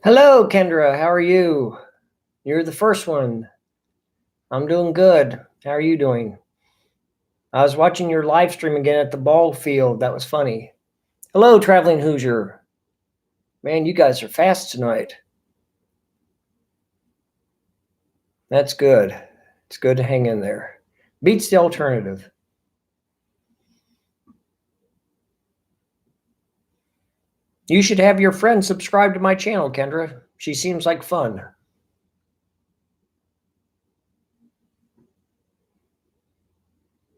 Hello, Kendra. How are you? You're the first one. I'm doing good. How are you doing? I was watching your live stream again at the ball field. That was funny. Hello, Traveling Hoosier. Man, you guys are fast tonight. That's good. It's good to hang in there. Beats the alternative. You should have your friend subscribe to my channel, Kendra. She seems like fun.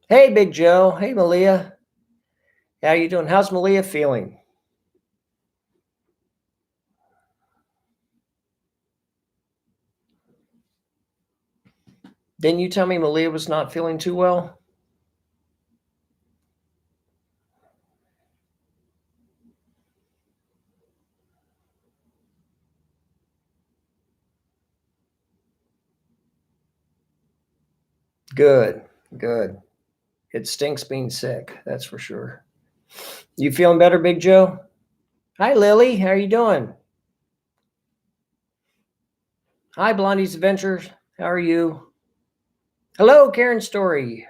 Hey, Big Joe. Hey, Malia. How you doing? How's Malia feeling? Didn't you tell me Malia was not feeling too well? Good, good. It stinks being sick, that's for sure. You feeling better, Big Joe? Hi, Lily. How are you doing? Hi, Blondie's Adventures. How are you? Hello, Karen Story.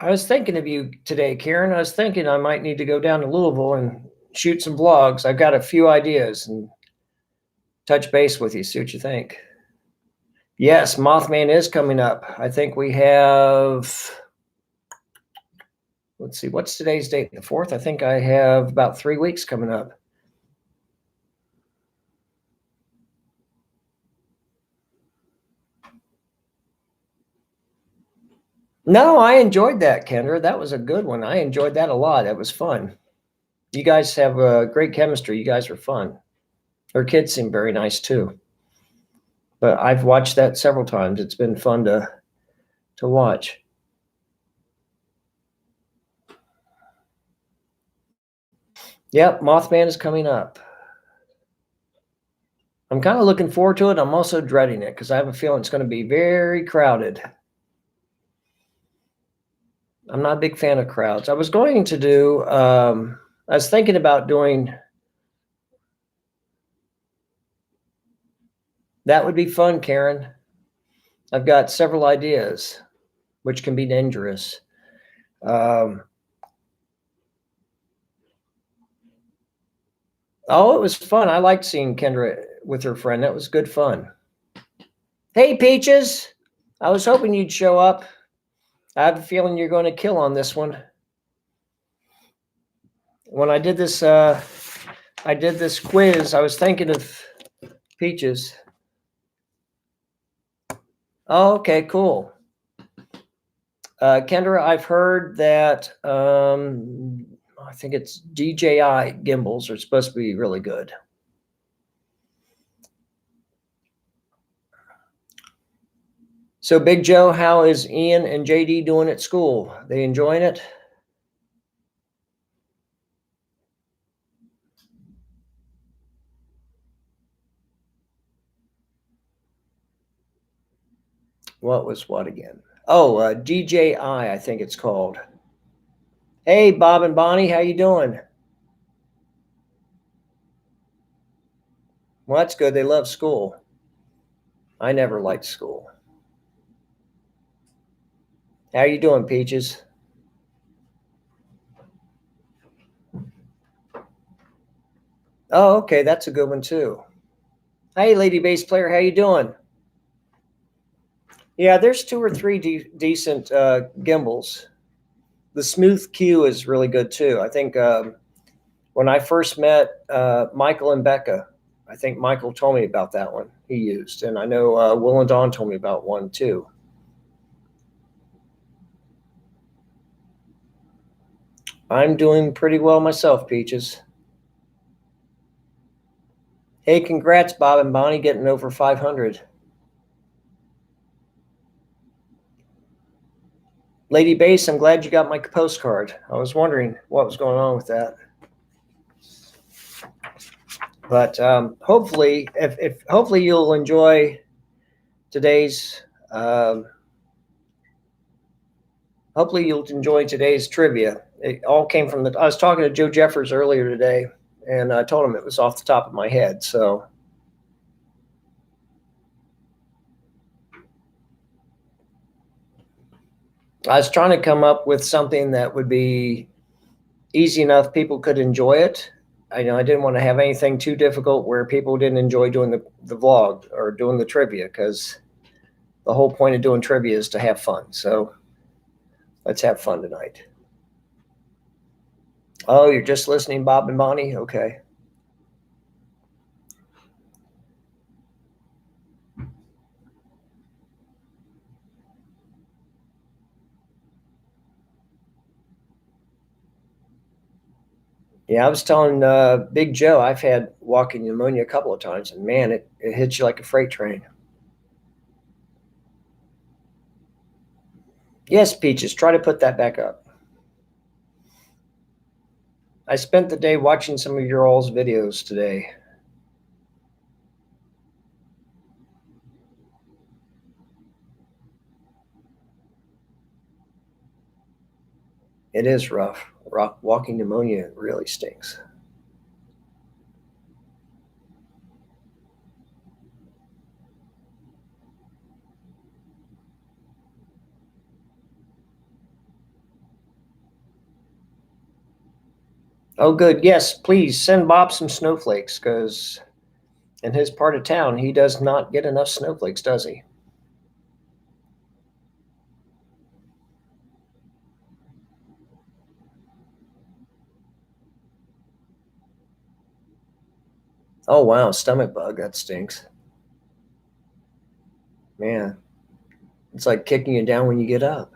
I was thinking of you today, Karen. I was thinking I might need to go down to Louisville and shoot some vlogs. I've got a few ideas and touch base with you, see what you think. Yes, Mothman is coming up. I think we have, let's see, what's today's date? The 4th? I think I have about 3 weeks coming up. No, I enjoyed that, Kendra. That was a good one. I enjoyed that a lot. It was fun. You guys have a great chemistry. You guys are fun. Her kids seem very nice too. But I've watched that several times. It's been fun to watch. Yep, Mothman is coming up. I'm kind of looking forward to it. I'm also dreading it because I have a feeling it's going to be very crowded. I'm not a big fan of crowds. I was going to do, I was thinking about doing, that would be fun, Karen. I've got several ideas, which can be dangerous. Oh, it was fun. I liked seeing Kendra with her friend. That was good fun. Hey, Peaches. I was hoping you'd show up. I have a feeling you're going to kill on this one. When I did this quiz, I was thinking of Peaches. Oh, okay, cool. Kendra, I've heard that I think it's DJI gimbals are supposed to be really good. So, Big Joe, how is Ian and JD doing at school? They enjoying it? What was what again? Oh, DJI, I think it's called. Hey, Bob and Bonnie, how you doing? Well, that's good. They love school. I never liked school. How you doing, Peaches? Oh, okay, that's a good one too. Hey, Lady Bass Player, how you doing? Yeah, there's 2 or 3 decent gimbals. The Smooth Q is really good too. I think when I first met Michael and Becca, I think Michael told me about that one he used, and I know Will and Dawn told me about one too. I'm doing pretty well myself, Peaches. Hey, congrats, Bob and Bonnie, getting over 500. Lady Bass, I'm glad you got my postcard. I was wondering what was going on with that. But hopefully, if hopefully you'll enjoy today's Hopefully you'll enjoy today's trivia. It all came from I was talking to Joe Jeffers earlier today, and I told him it was off the top of my head. So I was trying to come up with something that would be easy enough people could enjoy it. I didn't want to have anything too difficult where people didn't enjoy doing the vlog or doing the trivia, because the whole point of doing trivia is to have fun. So let's have fun tonight. Oh, you're just listening, Bob and Bonnie? Okay. Yeah, I was telling Big Joe, I've had walking pneumonia a couple of times, and man, it hits you like a freight train. Yes, Peaches, try to put that back up. I spent the day watching some of your all's videos today. It is rough. Walking pneumonia really stinks. Oh, good. Yes, please send Bob some snowflakes, because in his part of town, he does not get enough snowflakes, does he? Oh, wow. Stomach bug. That stinks. Man, it's like kicking you down when you get up.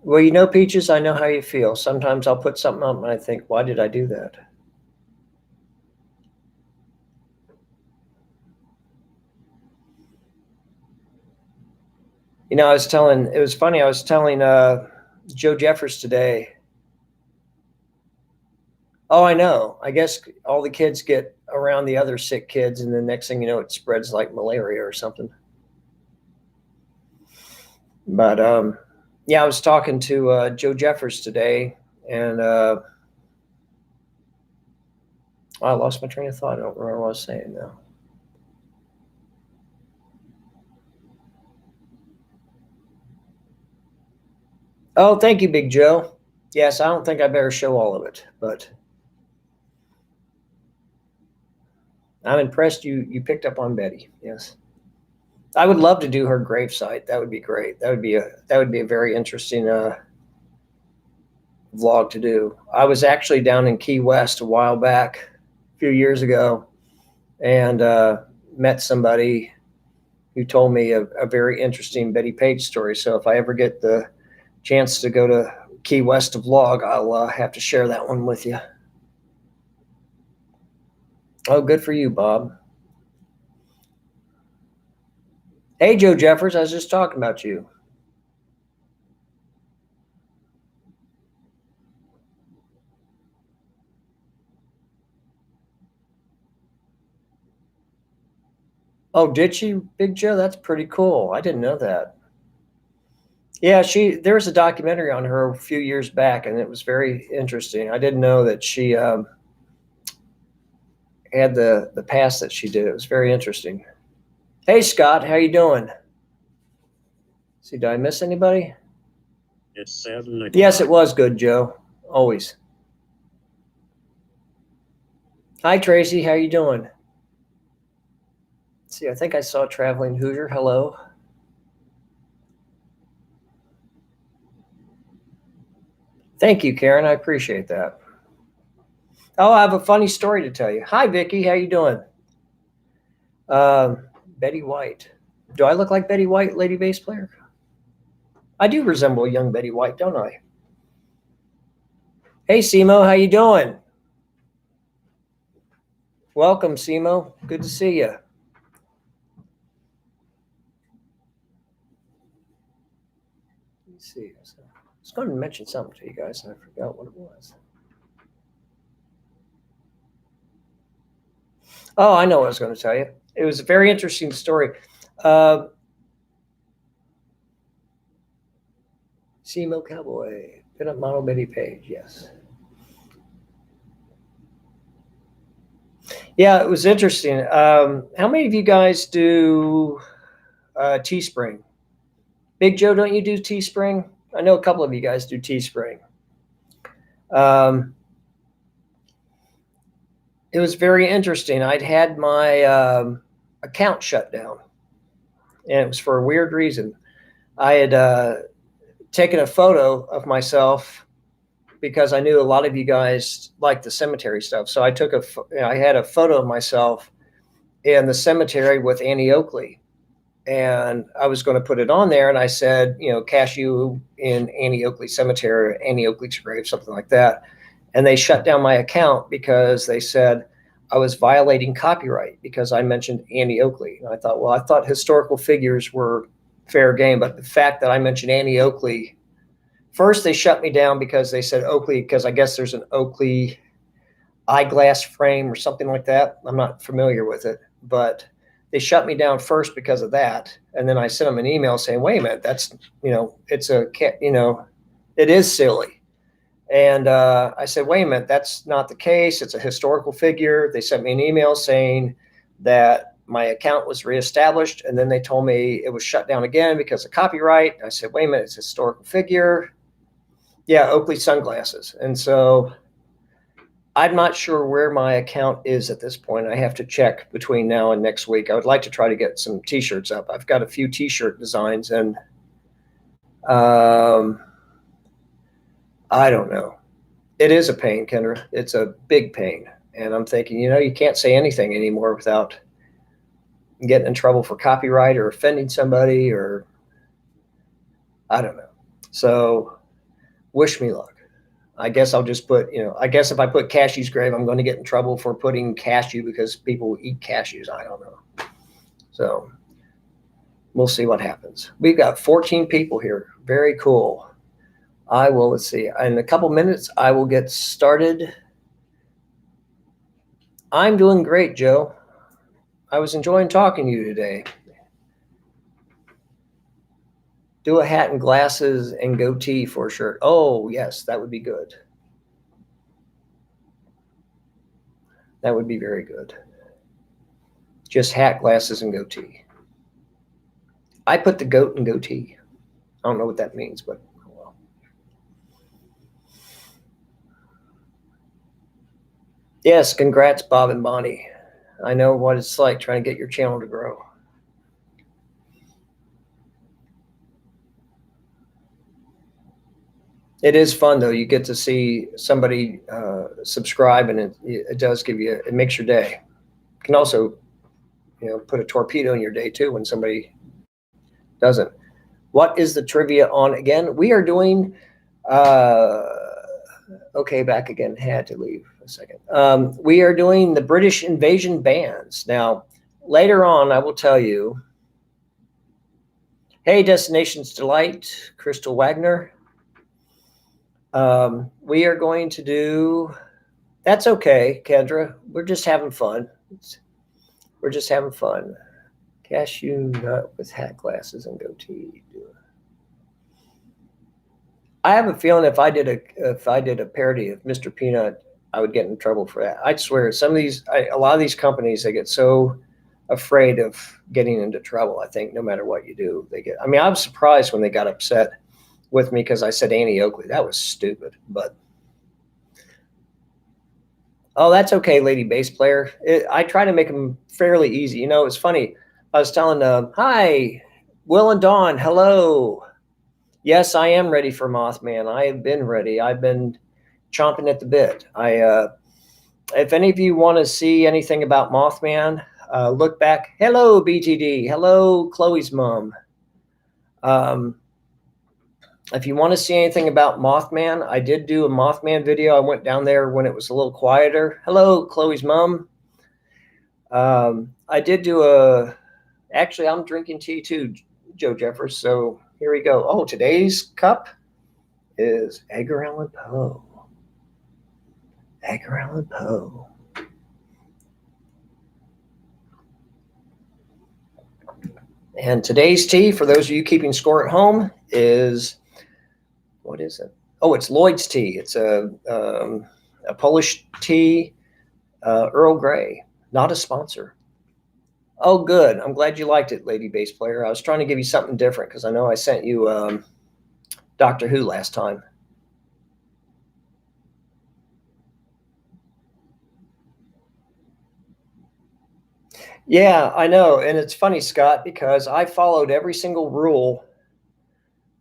Well, Peaches, I know how you feel. Sometimes I'll put something up and I think, why did I do that? it was funny. I was telling Joe Jeffers today. Oh, I know. I guess all the kids get around the other sick kids, and the next thing you know, it spreads like malaria or something. But yeah, I was talking to Joe Jeffers today, and I lost my train of thought. I don't remember what I was saying now. Oh, thank you, Big Joe. Yes, I don't think I better show all of it, but I'm impressed you picked up on Betty. Yes. I would love to do her gravesite. That would be great. That would be a very interesting vlog to do. I was actually down in Key West a while back, a few years ago, and met somebody who told me a very interesting Betty Page story. So if I ever get the chance to go to Key West to vlog, I'll have to share that one with you. Oh, good for you, Bob. Hey, Joe Jeffers, I was just talking about you. Oh, did she, Big Joe? That's pretty cool. I didn't know that. Yeah, there was a documentary on her a few years back, and it was very interesting. I didn't know that she had the past that she did. It was very interesting. Hey, Scott, how you doing? See, did I miss anybody? Yes, it was good, Joe. Always. Hi, Tracy. How you doing? See, I think I saw Traveling Hoosier. Hello. Thank you, Karen. I appreciate that. Oh, I have a funny story to tell you. Hi, Vicky. How you doing? Betty White. Do I look like Betty White, lady bass player? I do resemble young Betty White, don't I? Hey, Simo. How you doing? Welcome, Simo. Good to see you. Let me see. I was going to mention something to you guys, and I forgot what it was. Oh, I know what I was going to tell you. It was a very interesting story. Uh, CMO Cowboy, pinup model Betty Page, yes. Yeah, it was interesting. How many of you guys do Teespring? Big Joe, don't you do Teespring? I know a couple of you guys do Teespring. It was very interesting. I'd had my account shut down, and it was for a weird reason. I had taken a photo of myself because I knew a lot of you guys like the cemetery stuff. So I had a photo of myself in the cemetery with Annie Oakley, and I was going to put it on there. And I said, cashew in Annie Oakley Cemetery, Annie Oakley's grave, something like that. And they shut down my account because they said I was violating copyright because I mentioned Annie Oakley. And I thought historical figures were fair game, but the fact that I mentioned Annie Oakley, first they shut me down because they said Oakley, because I guess there's an Oakley eyeglass frame or something like that. I'm not familiar with it, but they shut me down first because of that. And then I sent them an email saying, wait a minute, that's, it is silly. And I said, wait a minute, that's not the case. It's a historical figure. They sent me an email saying that my account was reestablished. And then they told me it was shut down again because of copyright. I said, wait a minute, it's a historical figure. Yeah, Oakley sunglasses. And so I'm not sure where my account is at this point. I have to check between now and next week. I would like to try to get some T-shirts up. I've got a few T-shirt designs, and I don't know. It is a pain, Kendra. It's a big pain. And I'm thinking, you can't say anything anymore without getting in trouble for copyright or offending somebody, or I don't know. So wish me luck. I guess I'll just put, I guess if I put Cashew's grave, I'm going to get in trouble for putting cashew because people eat cashews. I don't know. So we'll see what happens. We've got 14 people here. Very cool. Let's see. In a couple minutes, I will get started. I'm doing great, Joe. I was enjoying talking to you today. Do a hat and glasses and goatee for a shirt. Oh, yes, that would be good. That would be very good. Just hat, glasses, and goatee. I put the goat and goatee. I don't know what that means, but well. Yes, congrats, Bob and Bonnie. I know what it's like trying to get your channel to grow. It is fun though. You get to see somebody subscribe, and it does give you, it makes your day. It can also, put a torpedo in your day too when somebody doesn't. What is the trivia on again? We are doing, okay, back again, had to leave a second. We are doing the British invasion bands. Now, later on, I will tell you, hey, Destinations Delight, Crystal Wagner. We are going to do, that's okay, Kendra. We're just having fun. We're just having fun. Cashew nut with hat glasses and goatee. I have a feeling if I did a parody of Mr. Peanut, I would get in trouble for that. I swear, a lot of these companies, they get so afraid of getting into trouble. I think no matter what you do, they get. I mean, I was surprised when they got upset with me because I said Annie Oakley. That was stupid, but oh, that's okay, lady bass player. I try to make them fairly easy. It's funny. I was telling them, hi, Will and Dawn, hello. Yes, I am ready for Mothman. I have been ready. I've been chomping at the bit. If any of you want to see anything about Mothman, look back. Hello, BTD. Hello, Chloe's mom. If you want to see anything about Mothman, I did do a Mothman video. I went down there when it was a little quieter. Hello, Chloe's mom. I did do actually, I'm drinking tea too, Joe Jeffers. So here we go. Oh, today's cup is Edgar Allan Poe. Edgar Allan Poe. And today's tea, for those of you keeping score at home, is, what is it? Oh, it's Lloyd's tea. It's a Polish tea, Earl Grey. Not a sponsor. Oh, good. I'm glad you liked it, Lady Bass Player. I was trying to give you something different because I know I sent you Doctor Who last time. Yeah, I know. And it's funny, Scott, because I followed every single rule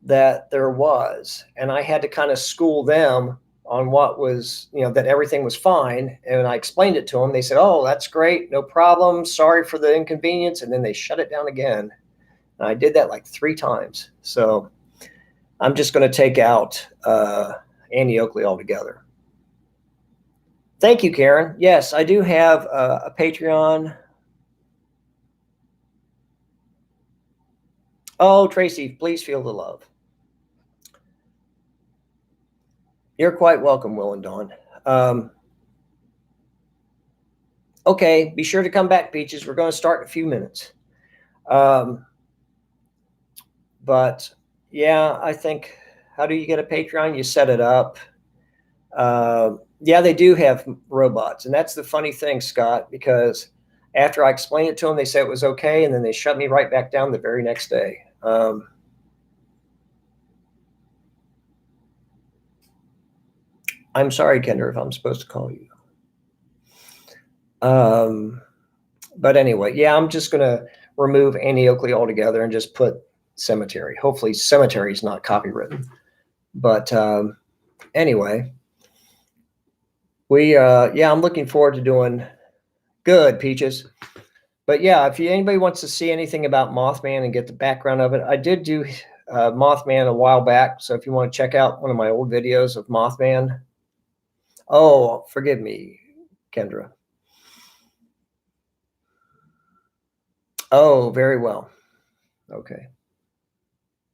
that there was, and I had to kind of school them on what was, that everything was fine. And I explained it to them. They said, oh, that's great. No problem. Sorry for the inconvenience. And then they shut it down again. And I did that like 3 times. So I'm just going to take out Annie Oakley altogether. Thank you, Karen. Yes, I do have a Patreon. Oh, Tracy, please feel the love. You're quite welcome, Will and Dawn. Okay, be sure to come back, Peaches. We're going to start in a few minutes. But yeah, I think, how do you get a Patreon? You set it up. Yeah, they do have robots. And that's the funny thing, Scott, because after I explained it to them, they said it was okay. And then they shut me right back down the very next day. I'm sorry, Kendra, if I'm supposed to call you. But anyway, yeah, I'm just going to remove Annie Oakley altogether and just put Cemetery. Hopefully Cemetery is not copywritten. But anyway, I'm looking forward to doing good, Peaches. But yeah, if anybody wants to see anything about Mothman and get the background of it, I did do Mothman a while back. So if you want to check out one of my old videos of Mothman. Oh, forgive me, Kendra. Oh, very well. Okay.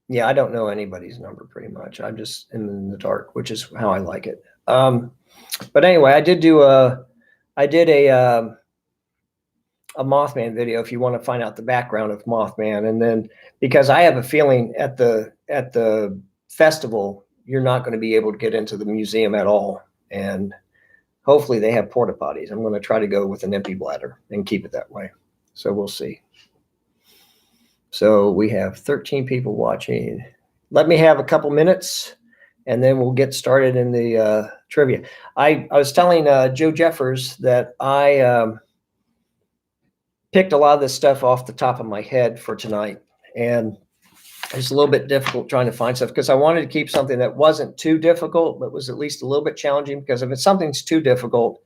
Yeah, I don't know anybody's number pretty much. I'm just in the dark, which is how I like it. But anyway, I did a Mothman video if you want to find out the background of Mothman. And then, because I have a feeling at the festival, you're not going to be able to get into the museum at all. And hopefully they have porta potties. I'm going to try to go with an empty bladder and keep it that way. So we'll see. So we have 13 people watching. Let me have a couple minutes and then we'll get started in the trivia. I was telling Joe Jeffers that I picked a lot of this stuff off the top of my head for tonight. And it's a little bit difficult trying to find stuff because I wanted to keep something that wasn't too difficult, but was at least a little bit challenging, because if it's something's too difficult,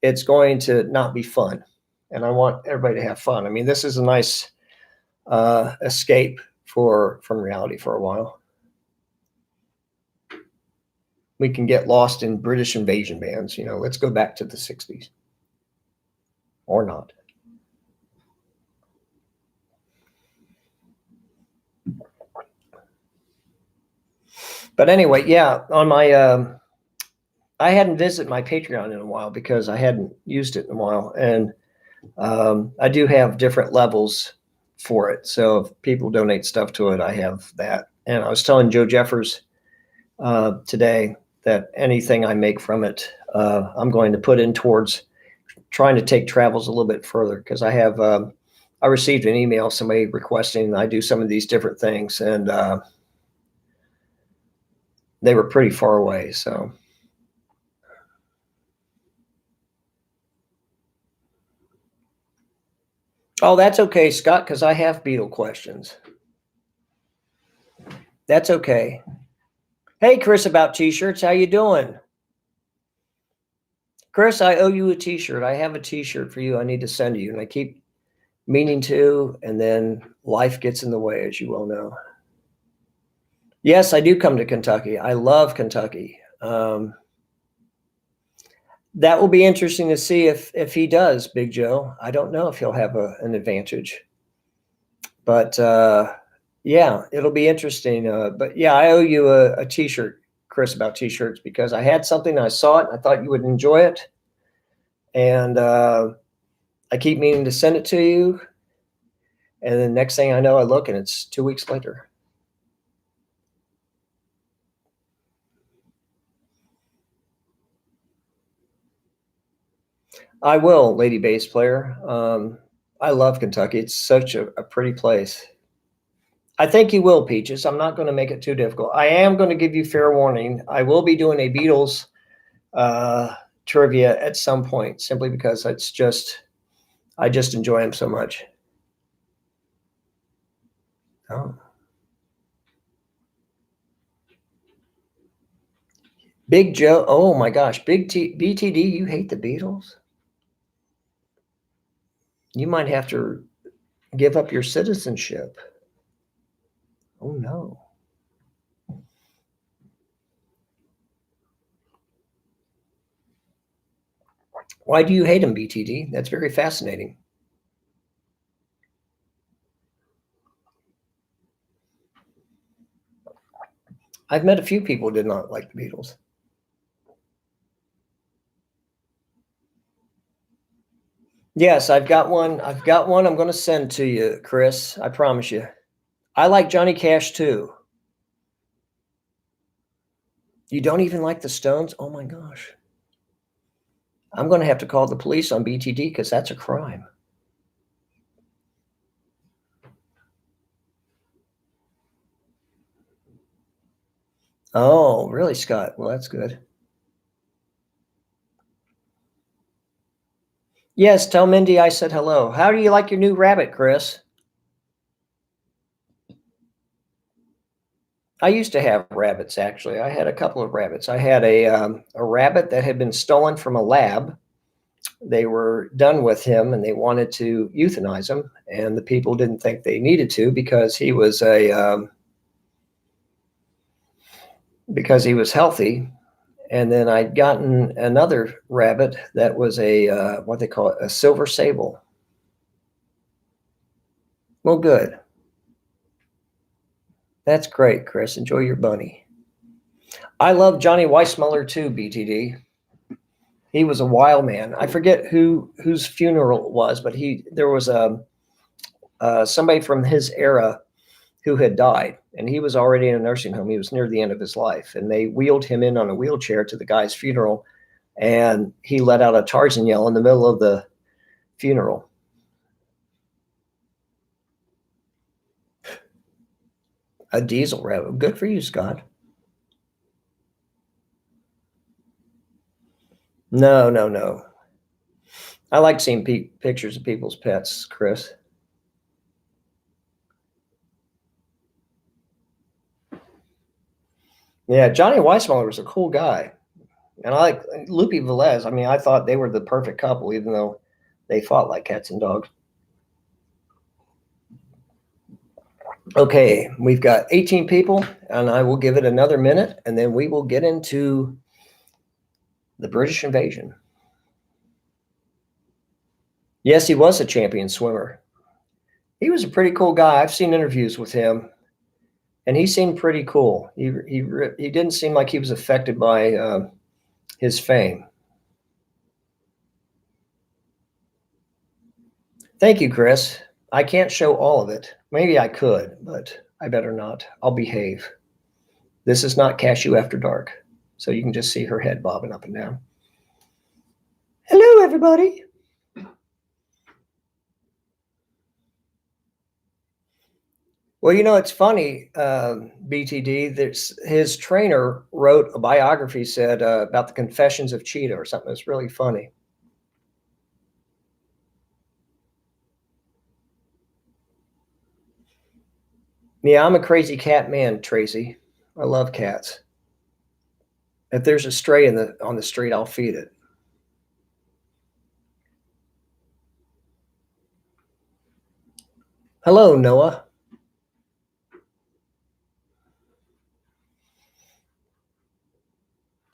it's going to not be fun. And I want everybody to have fun. I mean, this is a nice escape from reality for a while. We can get lost in British invasion bands. Let's go back to the 60s. Or not. But anyway, yeah, on my, I hadn't visited my Patreon in a while because I hadn't used it in a while. And I do have different levels for it. So if people donate stuff to it, I have that. And I was telling Joe Jeffers today that anything I make from it, I'm going to put in towards trying to take travels a little bit further, because I have, I received an email, somebody requesting I do some of these different things, and they were pretty far away. So. Oh, that's okay, Scott, because I have Beatle questions. That's okay. Hey, Chris, about T-shirts. How you doing? Chris, I owe you a T-shirt. I have a T-shirt for you I need to send you, and I keep meaning to, and then life gets in the way, as you well know. Yes, I do come to Kentucky. I love Kentucky. That will be interesting to see if he does, Big Joe. I don't know if he'll have an advantage. But yeah, it'll be interesting. But yeah, I owe you a T-shirt, Chris, about T-shirts, because I had something, I saw it, and I thought you would enjoy it. And I keep meaning to send it to you. And then next thing I know, I look and it's 2 weeks later. I will, lady bass player. I love Kentucky. It's such a pretty place. I think you will, Peaches. I'm not going to make it too difficult. I am going to give you fair warning. I will be doing a Beatles trivia at some point, simply because I just enjoy them so much. Oh. Big Joe. Oh my gosh. BTD, you hate the Beatles? You might have to give up your citizenship. Oh no. Why do you hate him, BTD? That's very fascinating. I've met a few people who did not like the Beatles. Yes, I've got one. I've got one I'm going to send to you, Chris. I promise you. I like Johnny Cash too. You don't even like the Stones? Oh my gosh. I'm going to have to call the police on BTD because that's a crime. Oh, really, Scott? Well, that's good. Yes, tell Mindy I said hello. How do you like your new rabbit, Chris? I used to have rabbits, actually. I had a couple of rabbits. I had a rabbit that had been stolen from a lab. They were done with him and they wanted to euthanize him. And the people didn't think they needed to because because he was healthy. And then I'd gotten another rabbit that was what they call it, a silver sable. Well, good. That's great, Chris. Enjoy your bunny. I love Johnny Weissmuller too, BTD. He was a wild man. I forget whose funeral it was, but there was somebody from his era who had died, and he was already in a nursing home. He was near the end of his life, and they wheeled him in on a wheelchair to the guy's funeral, and he let out a Tarzan yell in the middle of the funeral. A diesel rabbit. Good for you, Scott. No, no, no. I like seeing pictures of people's pets, Chris. Yeah, Johnny Weissmuller was a cool guy. And I like Loopy Velez. I mean, I thought they were the perfect couple, even though they fought like cats and dogs. Okay, we've got 18 people, and I will give it another minute, and then we will get into the British invasion. Yes, he was a champion swimmer. He was a pretty cool guy. I've seen interviews with him, and he seemed pretty cool. He didn't seem like he was affected by his fame. Thank you, Chris. I can't show all of it. Maybe I could, but I better not. I'll behave. This is not Cashew After Dark, so you can just see her head bobbing up and down. Hello, everybody. Well, you know, it's funny, BTD. His trainer wrote a biography, said about the Confessions of Cheetah or something. It's really funny. Yeah, I'm a crazy cat man, Tracy. I love cats. If there's a stray on the street, I'll feed it. Hello, Noah.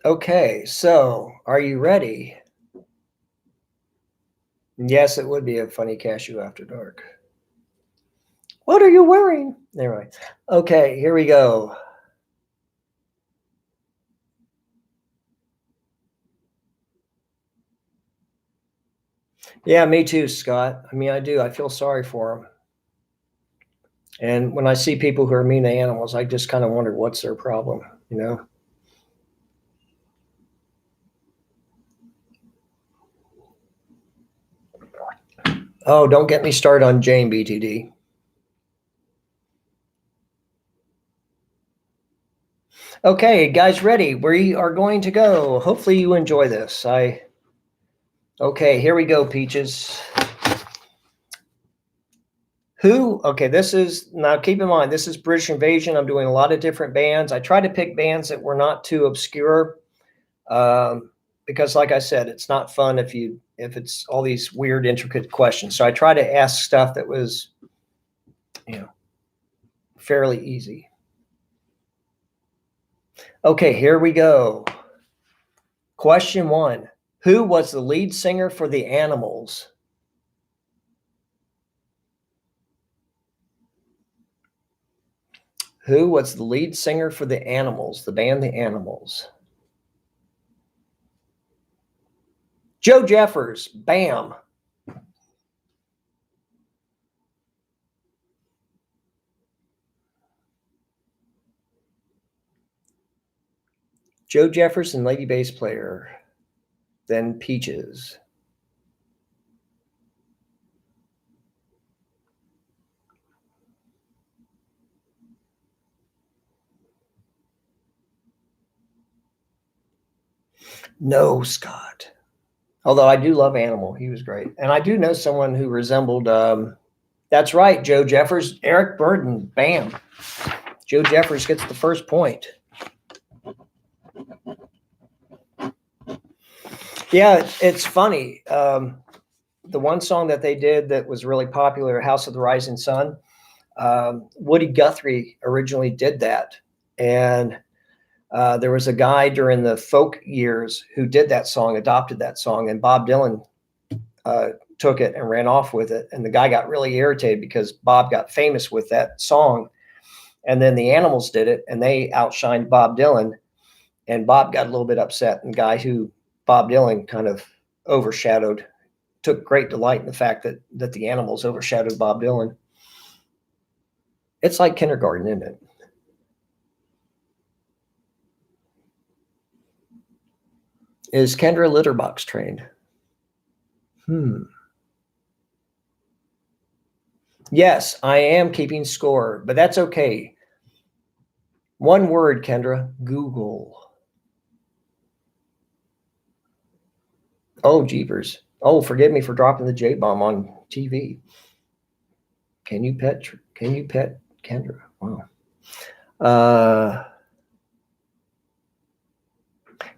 Okay, so are you ready? Yes, it would be a funny Cashew After Dark. What are you wearing? Anyway, okay, here we go. Yeah, me too, Scott. I mean, I do. I feel sorry for him. And when I see people who are mean to animals, I just kind of wonder what's their problem, you know? Oh, don't get me started on Jane, BTD. Okay, guys, ready? We are going to go. Hopefully you enjoy this. Okay, here we go, Peaches. Okay, this is, now keep in mind, this is British Invasion. I'm doing a lot of different bands. I try to pick bands that were not too obscure, because like I said, it's not fun if it's all these weird, intricate questions. So I try to ask stuff that was, fairly easy. Okay, here we go. Question 1. Who was the lead singer for the Animals? Who was the lead singer for the Animals, the band The Animals? Joe Jeffers, bam. Joe Jeffers and lady bass player, then Peaches. No, Scott. Although I do love Animal. He was great. And I do know someone who resembled, that's right, Joe Jeffers, Eric Burden, bam. Joe Jeffers gets the first point. Yeah, it's funny. The one song that they did that was really popular, House of the Rising Sun, Woody Guthrie originally did that. And there was a guy during the folk years who did that song, adopted that song, and Bob Dylan took it and ran off with it. And the guy got really irritated because Bob got famous with that song. And then the Animals did it, and they outshined Bob Dylan. And Bob got a little bit upset. And the guy who Bob Dylan kind of overshadowed took great delight in the fact that the Animals overshadowed Bob Dylan. It's like kindergarten, isn't it? Is Kendra Litterbox trained? Yes, I am keeping score, but that's okay. One word, Kendra, Google. Oh, jeepers. Oh, forgive me for dropping the J-bomb on TV. Can you pet Kendra? Wow.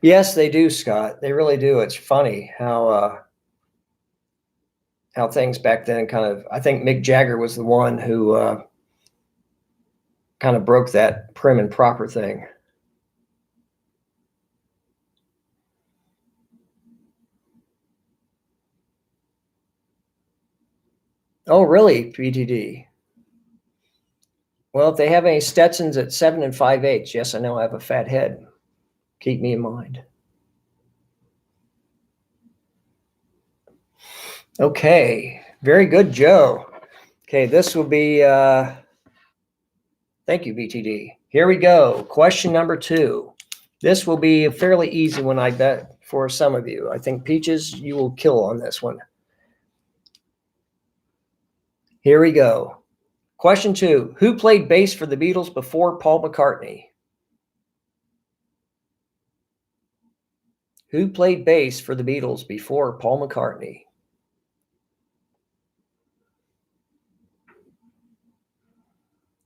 Yes, they do, Scott. They really do. It's funny how things back then I think Mick Jagger was the one who kind of broke that prim and proper thing. Oh, really, PTD? Well, if they have any Stetsons at 7 5/8, yes, I know I have a fat head. Keep me in mind. Okay, very good, Joe. Okay, this will be, thank you, BTD. Here we go. Question number 2. This will be a fairly easy one, I bet, for some of you. I think Peaches, you will kill on this one. Here we go. Question 2. Who played bass for the Beatles before Paul McCartney? Who played bass for the Beatles before Paul McCartney?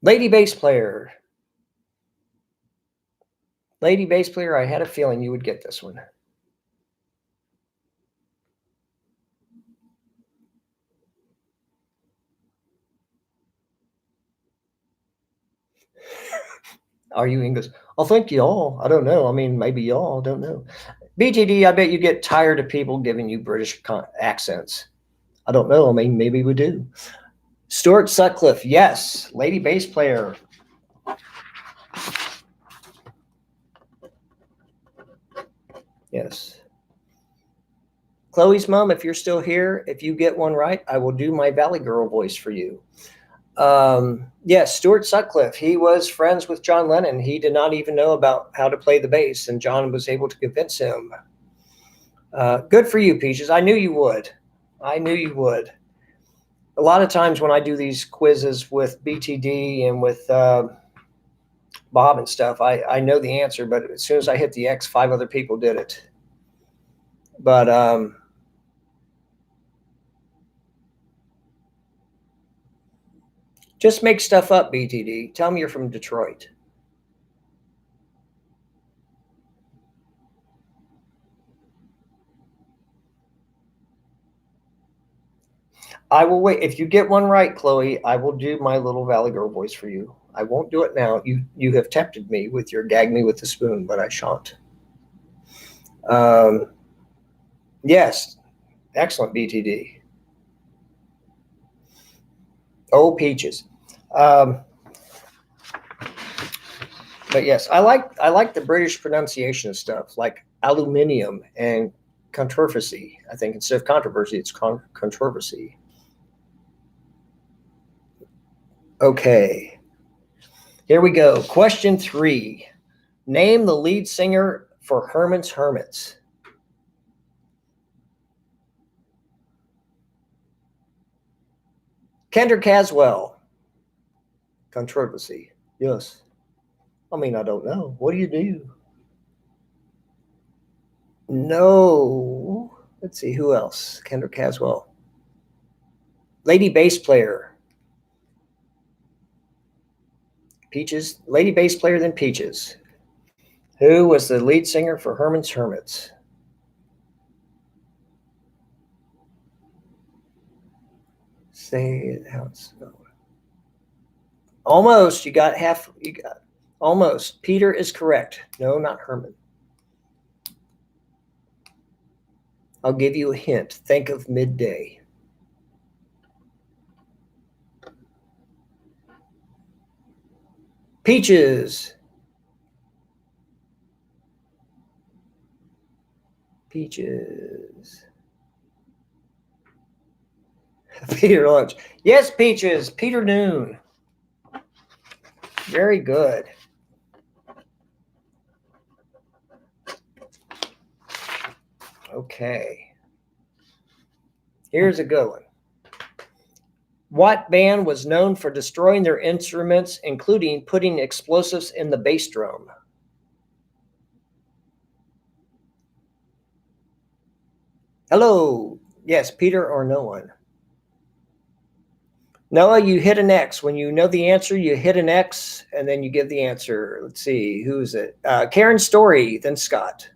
Lady bass player. Lady bass player, I had a feeling you would get this one. Are you English? I think y'all. I don't know. I mean, maybe y'all. Don't know. BTD, I bet you get tired of people giving you British accents. I don't know. I mean, maybe we do. Stuart Sutcliffe, yes. Lady bass player. Yes. Chloe's mom, if you're still here, if you get one right, I will do my Valley Girl voice for you. Yes, Stuart Sutcliffe. He was friends with John Lennon. He did not even know about how to play the bass, and John was able to convince him. Good for you, Peaches. I knew you would. I knew you would. A lot of times when I do these quizzes with BTD and with Bob and stuff, I know the answer, but as soon as I hit the X, 5 other people did it. But just make stuff up, BTD. Tell me you're from Detroit. I will wait. If you get one right, Chloe, I will do my little Valley Girl voice for you. I won't do it now. You have tempted me with your gag me with the spoon, but I shan't. Yes, excellent, BTD. Oh, Peaches. But yes, I like the British pronunciation of stuff, like aluminium and controversy. I think instead of controversy, it's controversy. Okay, here we go. Question 3. Name the lead singer for Herman's Hermits. Kendra Caswell. Controversy. Yes. I mean, I don't know. What do you do? No. Let's see. Who else? Kendra Caswell. Lady bass player. Peaches. Lady bass player than Peaches. Who was the lead singer for Herman's Hermits? Say it how it's spelled. Almost. You got half. You got almost. Peter is correct. No, not Herman. I'll give you a hint. Think of midday. Peaches. Peaches. Peter Lunch. Yes, Peaches. Peter Noon. Very good. Okay. Here's a good one. What band was known for destroying their instruments, including putting explosives in the bass drum? Hello. Yes, Peter or no one? Noah, you hit an X. When you know the answer, you hit an X, and then you give the answer. Let's see. Who is it? Karen Story, then Scott.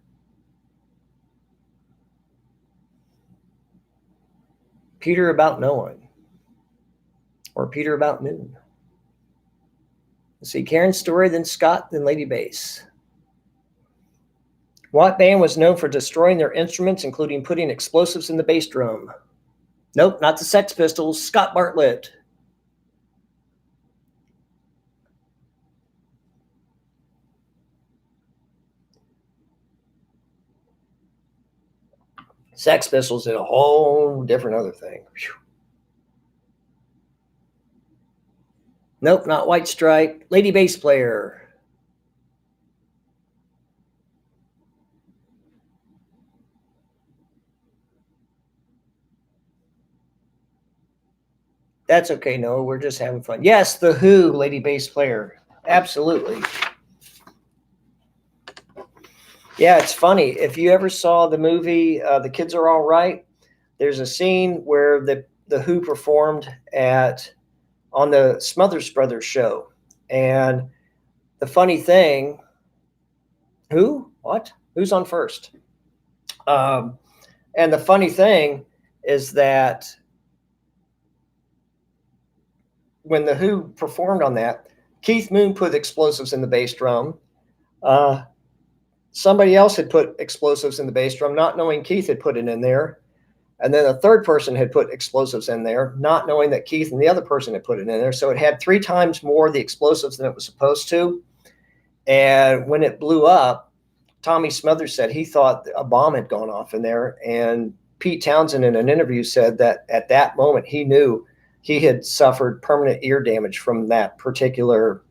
Peter about no one. Or Peter about noon. Let's see. Karen Story, then Scott, then Lady Bass. What band was known for destroying their instruments, including putting explosives in the bass drum? Nope, not the Sex Pistols. Scott Bartlett. Sex Pistols did a whole different other thing. Whew. Nope, not White Stripe. Lady Bass Player. That's okay, Noah. We're just having fun. Yes, The Who, Lady Bass Player. Absolutely. Yeah, it's funny. If you ever saw the movie The Kids Are All Right, there's a scene where the Who performed on the Smothers Brothers show. And the funny thing, who? What? Who's on first? And the funny thing is that when the Who performed on that, Keith Moon put explosives in the bass drum. Somebody else had put explosives in the bass drum, not knowing Keith had put it in there. And then a third person had put explosives in there, not knowing that Keith and the other person had put it in there. So it had 3 times more of the explosives than it was supposed to. And when it blew up, Tommy Smothers said he thought a bomb had gone off in there. And Pete Townsend in an interview said that at that moment he knew he had suffered permanent ear damage from that particular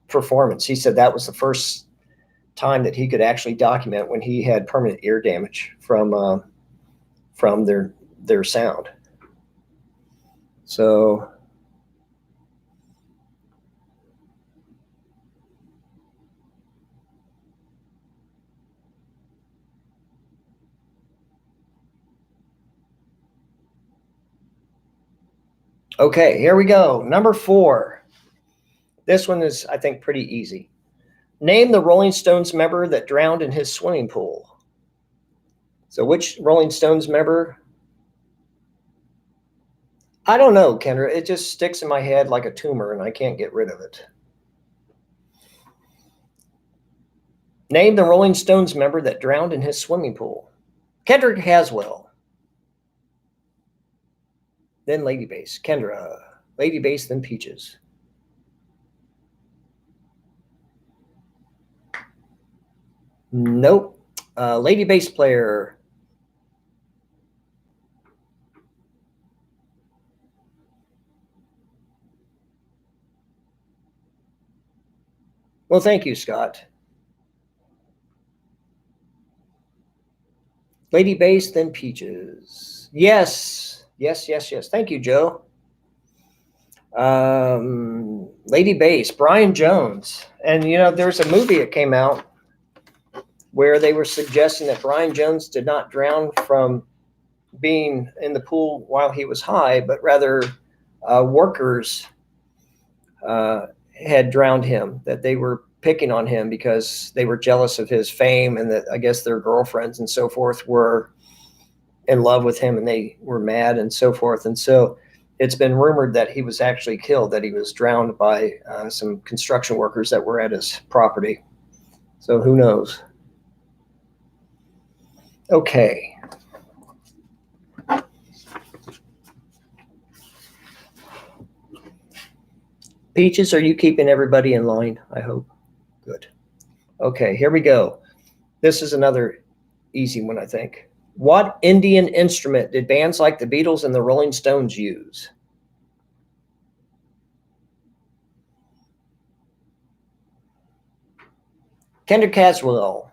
performance. He said that was the first time that he could actually document when he had permanent ear damage from their sound. So okay, here we go. Number 4. This one is, I think, pretty easy. Name the Rolling Stones member that drowned in his swimming pool. So which Rolling Stones member? I don't know, Kendra. It just sticks in my head like a tumor and I can't get rid of it. Name the Rolling Stones member that drowned in his swimming pool. Kendra Caswell. Then Lady Bass. Kendra. Lady Bass, then Peaches. Nope. Lady bass player. Well, thank you, Scott. Lady Bass, then Peaches. Yes. Thank you, Joe. Lady Bass, Brian Jones. And, there's a movie that came out where they were suggesting that Brian Jones did not drown from being in the pool while he was high, but rather workers had drowned him, that they were picking on him because they were jealous of his fame, and that I guess their girlfriends and so forth were in love with him and they were mad and so forth. And so it's been rumored that he was actually killed, that he was drowned by some construction workers that were at his property. So who knows? Okay. Peaches, are you keeping everybody in line? I hope. Good. Okay, here we go. This is another easy one, I think. What Indian instrument did bands like the Beatles and the Rolling Stones use? Kendra Caswell.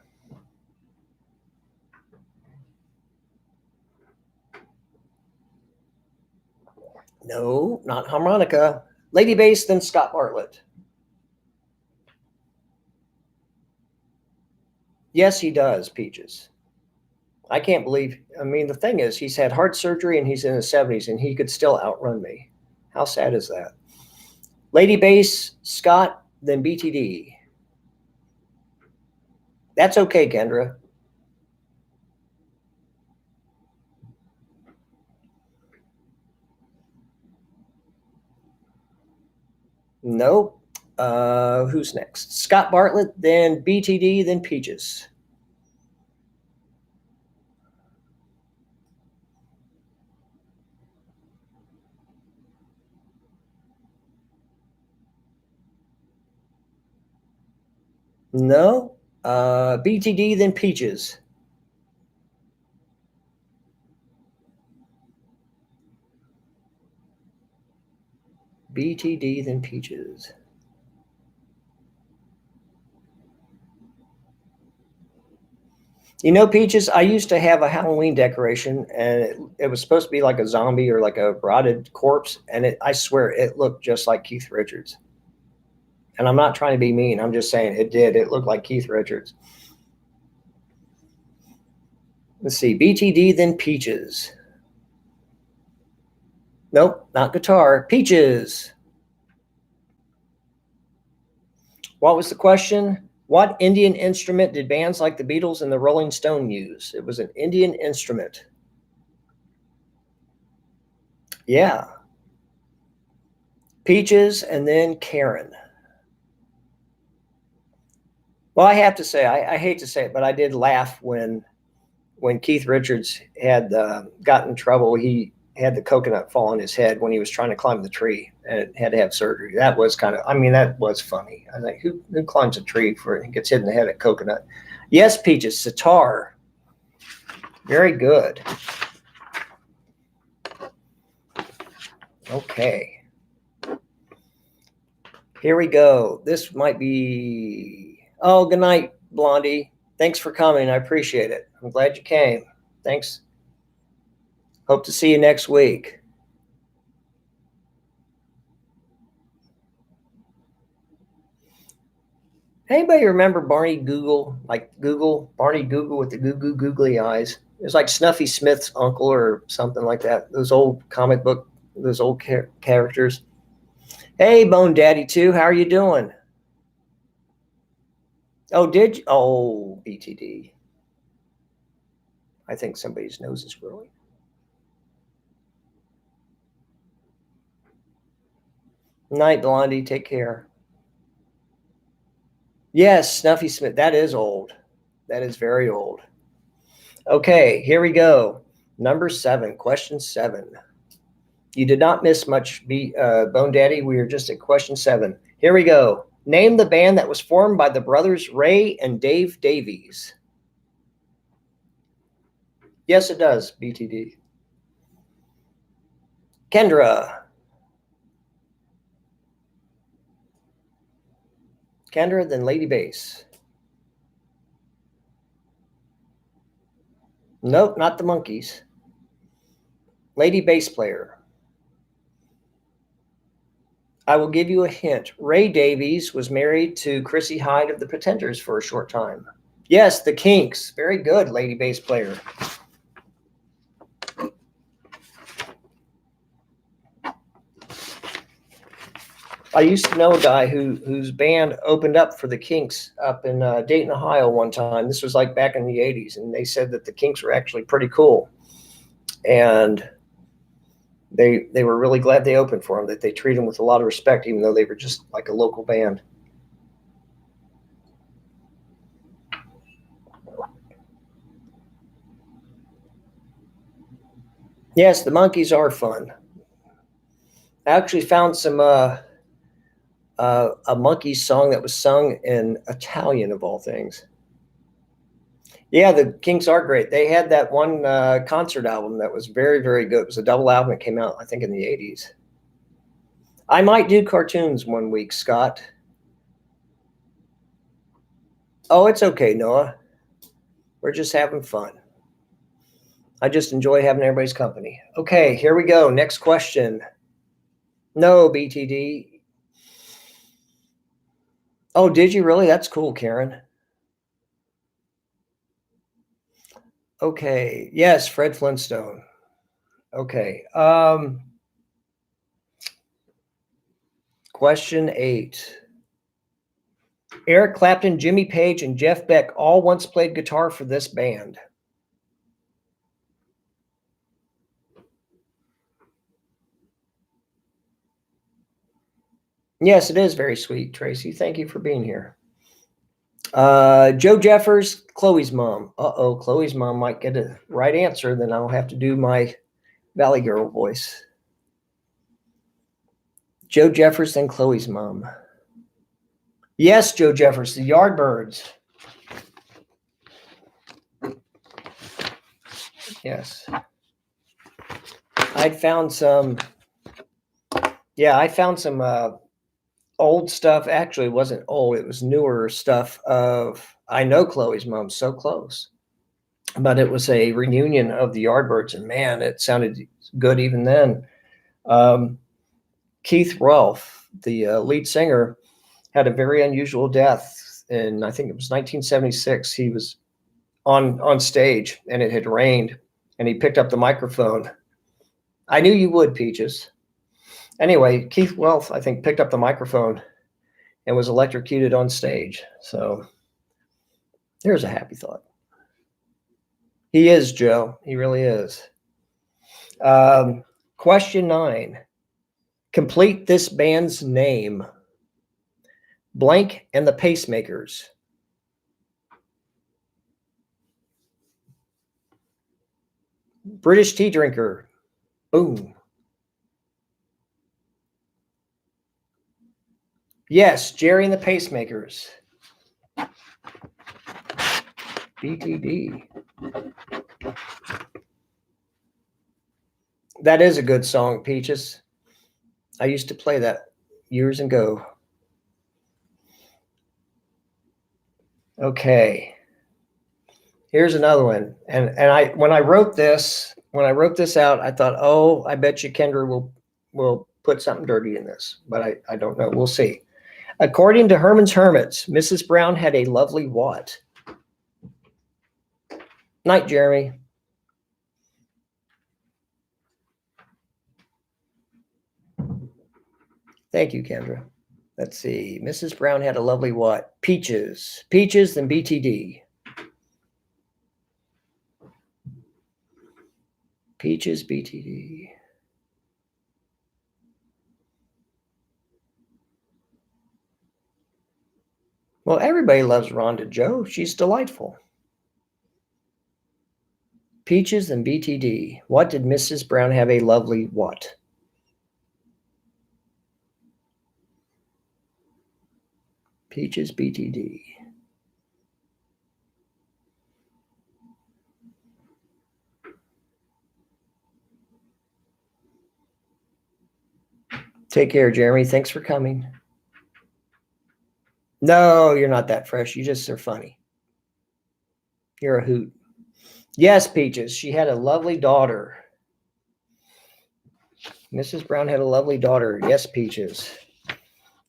No, not harmonica. Lady Bass, then Scott Bartlett. Yes, he does, Peaches. I can't believe, the thing is, he's had heart surgery and he's in his 70s and he could still outrun me. How sad is that? Lady Bass, Scott, then BTD. That's okay, Kendra. Nope. Who's next? Scott Bartlett, then BTD, then Peaches. No. BTD, then Peaches. BTD, then Peaches. Peaches, I used to have a Halloween decoration, and it was supposed to be like a zombie or like a rotted corpse, and I swear it looked just like Keith Richards. And I'm not trying to be mean. I'm just saying it did. It looked like Keith Richards. Let's see. BTD, then Peaches. Nope, not guitar. Peaches. What was the question? What Indian instrument did bands like the Beatles and the Rolling Stones use? It was an Indian instrument. Yeah. Peaches, and then Karen. Well, I have to say, I hate to say it, but I did laugh when Keith Richards had gotten in trouble. He had the coconut fall on his head when he was trying to climb the tree and had to have surgery. That was that was funny. I think who climbs a tree and gets hit in the head at coconut? Yes, Peaches, sitar. Very good. Okay. Here we go. This might be. Oh, good night, Blondie. Thanks for coming. I appreciate it. I'm glad you came. Thanks. Hope to see you next week. Anybody remember Barney Google? Like Google, Barney Google with the googly eyes. It was like Snuffy Smith's uncle or something like that. Those old comic book, those old characters. Hey, Bone Daddy, too. How are you doing? Oh, did you? Oh, BTD. I think somebody's nose is growing. Night, Blondie. Take care. Yes, Snuffy Smith. That is old. That is very old. Okay, here we go. Number 7, question 7. You did not miss much, Bone Daddy. We are just at question 7. Here we go. Name the band that was formed by the brothers Ray and Dave Davies. Yes, it does, BTD. Kendra. Kendra, then Lady Bass. Nope, not the Monkees. Lady bass player. I will give you a hint. Ray Davies was married to Chrissie Hynde of the Pretenders for a short time. Yes, the Kinks. Very good, lady bass player. I used to know a guy whose band opened up for the Kinks up in Dayton, Ohio one time. This was like back in the 80s, and they said that the Kinks were actually pretty cool. And they were really glad they opened for them, that they treated them with a lot of respect, even though they were just like a local band. Yes, the Monkees are fun. I actually found some a Monkees song that was sung in Italian, of all things. Yeah, the Kinks are great. They had that one concert album that was very, very good. It was a double album. It came out, I think, in the 80s. I might do cartoons one week, Scott. Oh, it's okay, Noah. We're just having fun. I just enjoy having everybody's company. Okay, here we go. Next question. No, BTD. Oh, did you really? That's cool, Karen. Okay. Yes, Fred Flintstone. Okay. Question 8. Eric Clapton, Jimmy Page, and Jeff Beck all once played guitar for this band. Yes, it is very sweet, Tracy. Thank you for being here. Joe Jeffers, Chloe's mom. Uh-oh, Chloe's mom might get a right answer. Then I'll have to do my Valley Girl voice. Joe Jeffers, then Chloe's mom. Yes, Joe Jeffers, the Yardbirds. Yes. I found some old stuff. Actually, it wasn't old. It was newer stuff of, I know Chloe's mom so close. But it was a reunion of the Yardbirds, and man, it sounded good even then. Keith Rolfe, the lead singer, had a very unusual death in, I think it was 1976. He was on stage, and it had rained, and he picked up the microphone. I knew you would, Peaches. Anyway, Keith Rolfe, I think, picked up the microphone and was electrocuted on stage. So there's a happy thought. He is, Joe. He really is. Question 9. Complete this band's name. Blank and the Pacemakers. British tea drinker. Boom. Yes, Jerry and the Pacemakers. BTD. That is a good song, Peaches. I used to play that years ago. Okay. Here's another one. And I when I wrote this out, I thought, oh, I bet you Kendra will put something dirty in this, but I don't know. We'll see. According to Herman's Hermits, Mrs. Brown had a lovely what? Night, Jeremy. Thank you, Kendra. Let's see. Mrs. Brown had a lovely what? Peaches. Peaches, then BTD. Peaches, BTD. Well, everybody loves Rhonda Joe. She's delightful. Peaches and BTD. What did Mrs. Brown have a lovely what? Peaches, BTD. Take care, Jeremy. Thanks for coming. No, you're not that fresh. You just are funny. You're a hoot. Yes, Peaches. She had a lovely daughter. Mrs. Brown had a lovely daughter. Yes, Peaches.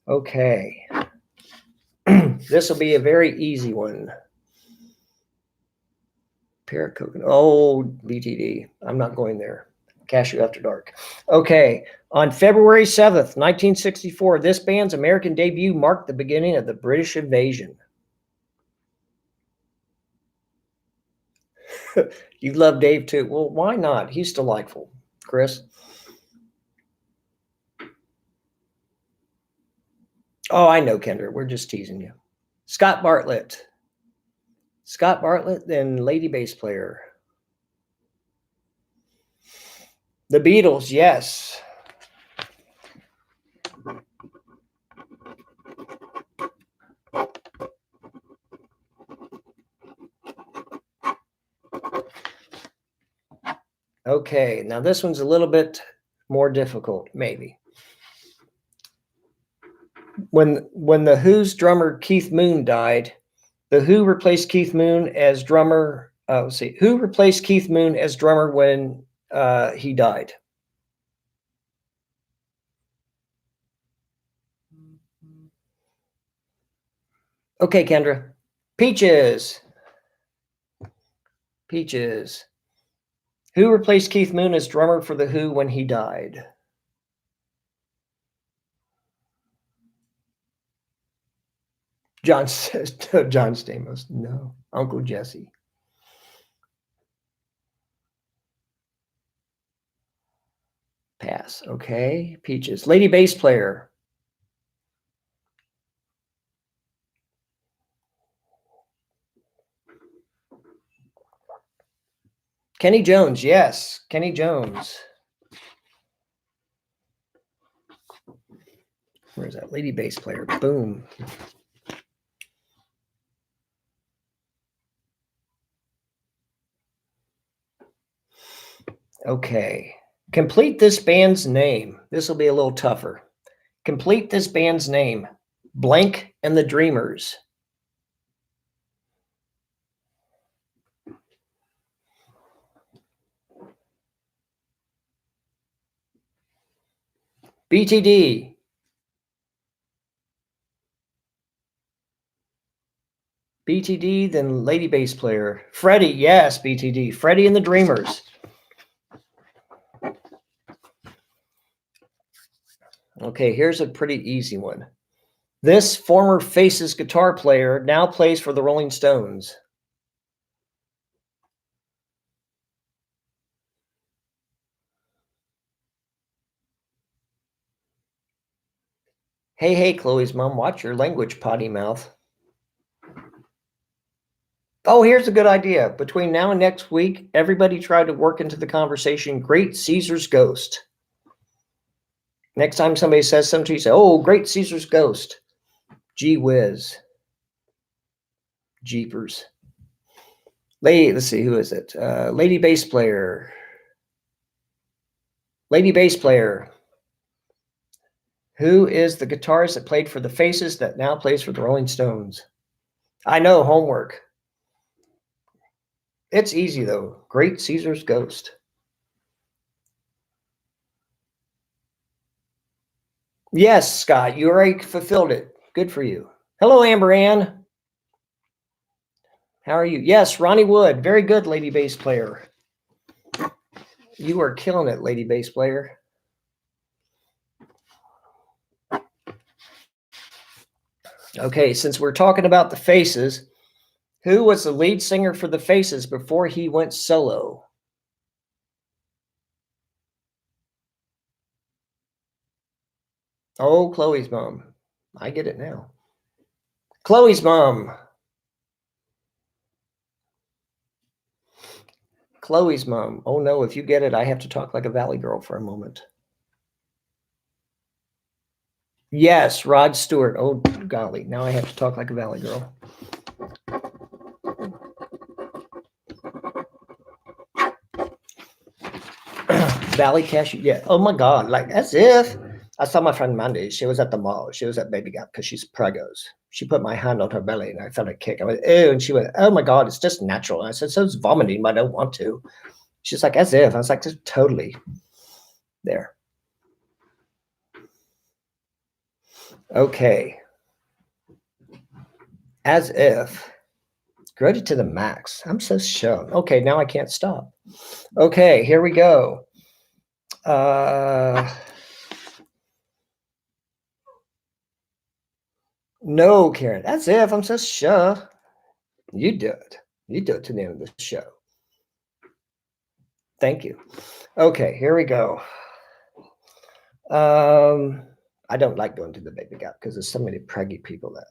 Okay. This will be a very easy one. Pear coconut. Oh, BTD. I'm not going there. Cashew After Dark. Okay. On February 7th, 1964, this band's American debut marked the beginning of the British invasion. You love Dave too. Well, why not? He's delightful. Chris? Oh, I know, Kendra. We're just teasing you. Scott Bartlett. Scott Bartlett, then lady bass player. The Beatles, yes. Okay, now this one's a little bit more difficult, maybe. When the Who's drummer Keith Moon died, the Who replaced Keith Moon as drummer. Let's see, who replaced Keith Moon as drummer when he died? Okay, Kendra. Peaches. Peaches. Who replaced Keith Moon as drummer for the Who when he died? John Stamos. No. Uncle Jesse. Pass. Okay. Peaches. Lady bass player. Kenny Jones. Yes. Kenny Jones. Where's that? Lady bass player. Boom. Okay. Complete this band's name. This will be a little tougher. Complete this band's name. Blank and the Dreamers. BTD. BTD, then lady bass player. Freddie, yes, BTD. Freddie and the Dreamers. Okay, here's a pretty easy one. This former Faces guitar player now plays for the Rolling Stones. Hey, Chloe's mom, watch your language, potty mouth. Oh, here's a good idea. Between now and next week, everybody try to work into the conversation, Great Caesar's Ghost. Next time somebody says something to you, say, oh, Great Caesar's Ghost. Gee whiz. Jeepers. Let's see, who is it? Lady bass player. Lady bass player. Who is the guitarist that played for the Faces that now plays for the Rolling Stones? I know, homework. It's easy, though. Great Caesar's Ghost. Yes, Scott, you already fulfilled it. Good for you. Hello, Amber Ann. How are you? Yes, Ronnie Wood. Very good, lady bass player. You are killing it, lady bass player. Okay, since we're talking about the Faces, who was the lead singer for the Faces before he went solo? Oh, Chloe's mom. I get it now. Chloe's mom. Chloe's mom. Oh no, if you get it, I have to talk like a Valley girl for a moment. Yes, Rod Stewart. Oh golly, now I have to talk like a Valley girl. Valley Cashew. Yeah. Oh my God. Like as if I saw my friend Mandy. She was at the mall. She was at Baby Gap because she's pregos. She put my hand on her belly and I felt a kick. I went, ew. And she went, oh my God, it's just natural. And I said, so it's vomiting, but I don't want to. She's like, as if. I was like, totally there. Okay. As if. Graded to the max. I'm so shown. Okay, now I can't stop. Okay, here we go. No, Karen. That's if. I'm so sure. You do it. You do it to the end of the show. Thank you. Okay, here we go. I don't like going to the Baby Gap because there's so many preggy people there.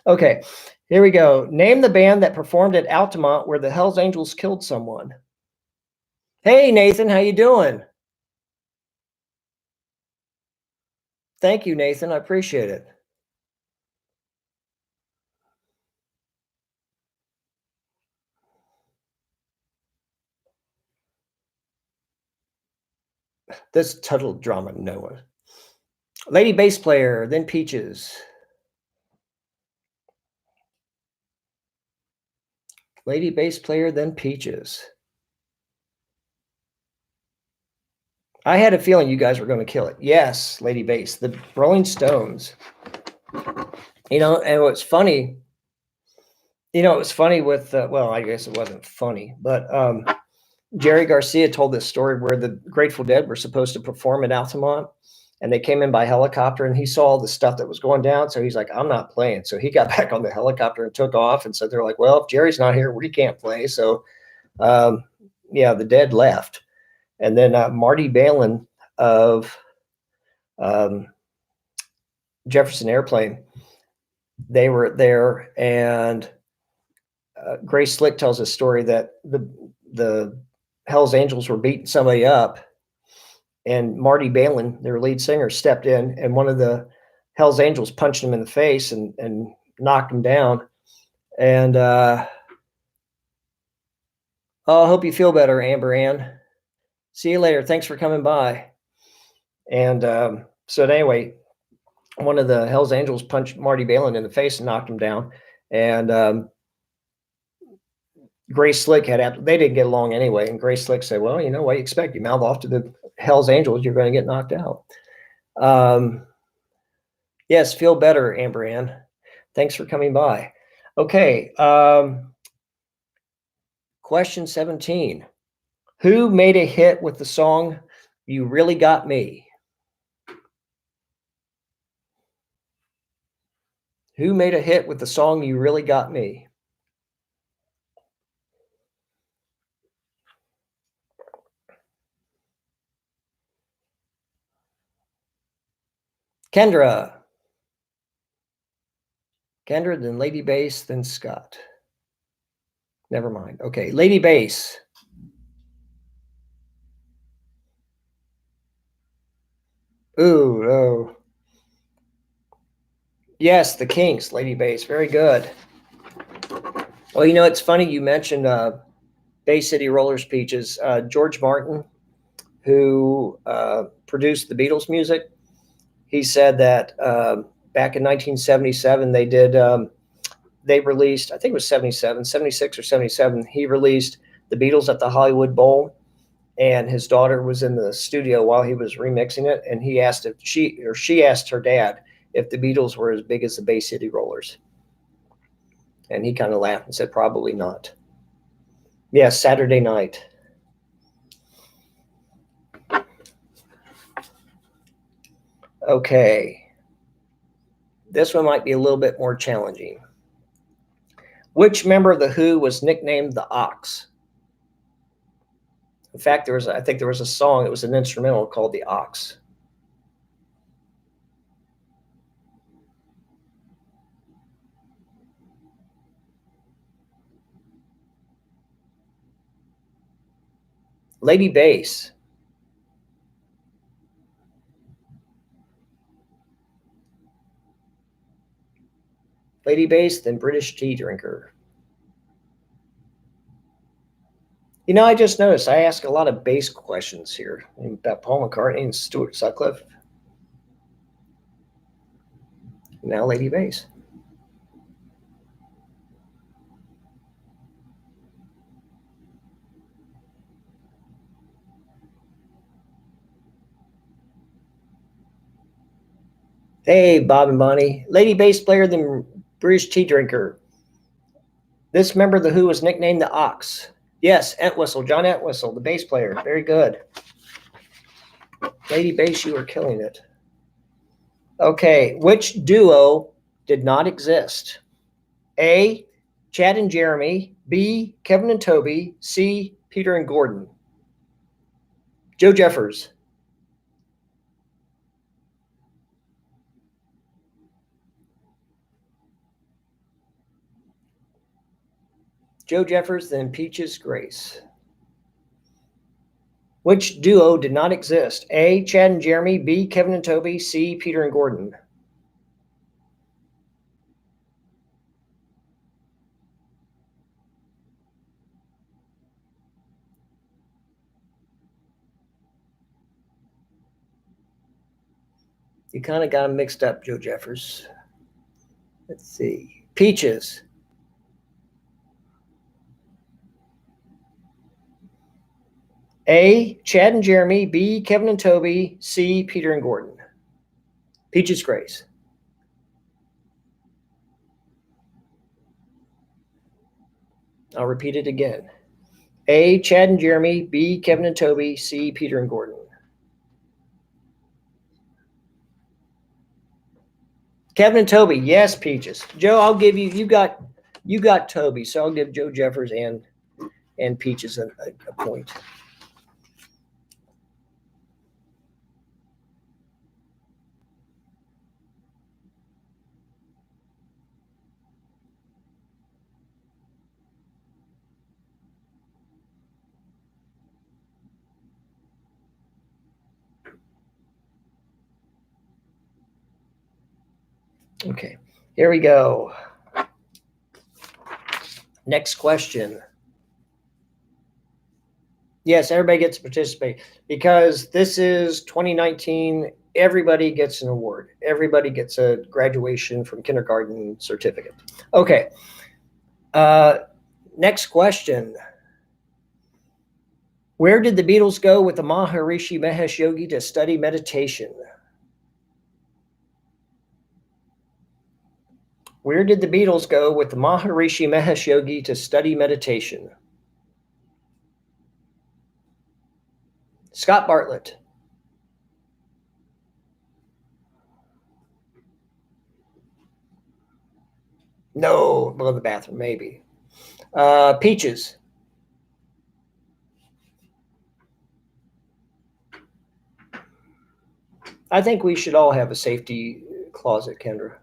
Okay, here we go. Name the band that performed at Altamont where the Hells Angels killed someone. Hey, Nathan, how you doing? Thank you, Nathan. I appreciate it. This total drama, no one. Lady bass player, then Peaches. Lady bass player, then Peaches. I had a feeling you guys were going to kill it. Yes, Lady Bass, the Rolling Stones. You know, and what's funny, it was funny with, well, I guess it wasn't funny, but Jerry Garcia told this story where the Grateful Dead were supposed to perform at Altamont and they came in by helicopter and he saw all the stuff that was going down. So he's like, I'm not playing. So he got back on the helicopter and took off. And so they're like, well, if Jerry's not here, we can't play. So, yeah, the Dead left. And then Marty Balin of Jefferson Airplane, they were there, and Grace Slick tells a story that the Hells Angels were beating somebody up, and Marty Balin, their lead singer, stepped in, and one of the Hells Angels punched him in the face and knocked him down. And I hope you feel better, Amber Ann. See you later. Thanks for coming by. And so anyway, one of the Hells Angels punched Marty Balin in the face and knocked him down. And Grace Slick they didn't get along anyway. And Grace Slick said, well, what do you expect? You mouth off to the Hells Angels, you're going to get knocked out. Yes, feel better, Amber Ann. Thanks for coming by. Okay. Question 17. Who made a hit with the song You Really Got Me? Who made a hit with the song You Really Got Me? Kendra, then Lady Bass, then Scott. Never mind. Okay, Lady Bass. Ooh, oh. Yes, the Kinks, Lady Bass. Very good. Well, it's funny you mentioned Bay City Rollers Peaches. George Martin, who produced the Beatles music, he said that back in 1977 they released, I think it was 77, 76 or 77, he released the Beatles at the Hollywood Bowl, and his daughter was in the studio while he was remixing it, and he asked if she asked her dad if the Beatles were as big as the Bay City Rollers. And he kind of laughed and said, probably not. Yeah, Saturday Night. Okay. This one might be a little bit more challenging. Which member of The Who was nicknamed the Ox? In fact, I think there was a song, it was an instrumental called The Ox. Lady Bass. Lady Bass, then British tea drinker. You know, I just noticed I ask a lot of bass questions here about Paul McCartney and Stuart Sutcliffe. Now Lady Bass. Hey, Bob and Bonnie. Lady Bass player, then British tea drinker. This member of The Who was nicknamed the Ox. Yes, Entwistle, John Entwistle, the bass player. Very good. Lady Bass, you are killing it. Okay, which duo did not exist? A, Chad and Jeremy. B, Kevin and Toby. C, Peter and Gordon. Joe Jeffers. Joe Jeffers, then Peaches Grace. Which duo did not exist? A, Chad and Jeremy. B, Kevin and Toby. C, Peter and Gordon. You kind of got them mixed up, Joe Jeffers. Let's see. Peaches. A, Chad and Jeremy. B, Kevin and Toby. C, Peter and Gordon. Peaches Grace. I'll repeat it again. A, Chad and Jeremy. B, Kevin and Toby. C, Peter and Gordon. Kevin and Toby. Yes, Peaches. Joe, I'll give you. You got Toby, so I'll give Joe Jeffers and Peaches a point. Okay, here we go. Next question. Yes, everybody gets to participate because this is 2019. Everybody gets an award. Everybody gets a graduation from kindergarten certificate. Okay. Next question. Where did the Beatles go with the Maharishi Mahesh Yogi to study meditation? Where did the Beatles go with the Maharishi Mahesh Yogi to study meditation? Scott Bartlett. No, below the bathroom, maybe. Peaches. I think we should all have a safety closet, Kendra.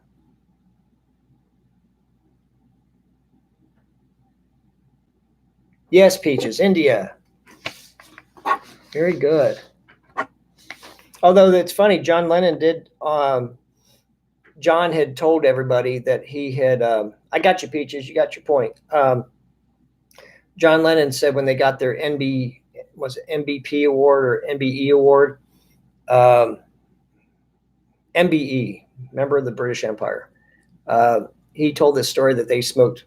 Yes, Peaches. India. Very good. Although it's funny, John Lennon did. John had told everybody that he had. I got you, Peaches. You got your point. John Lennon said when they got their MVP award or NBE award, MBE, member of the British Empire. He told this story that they smoked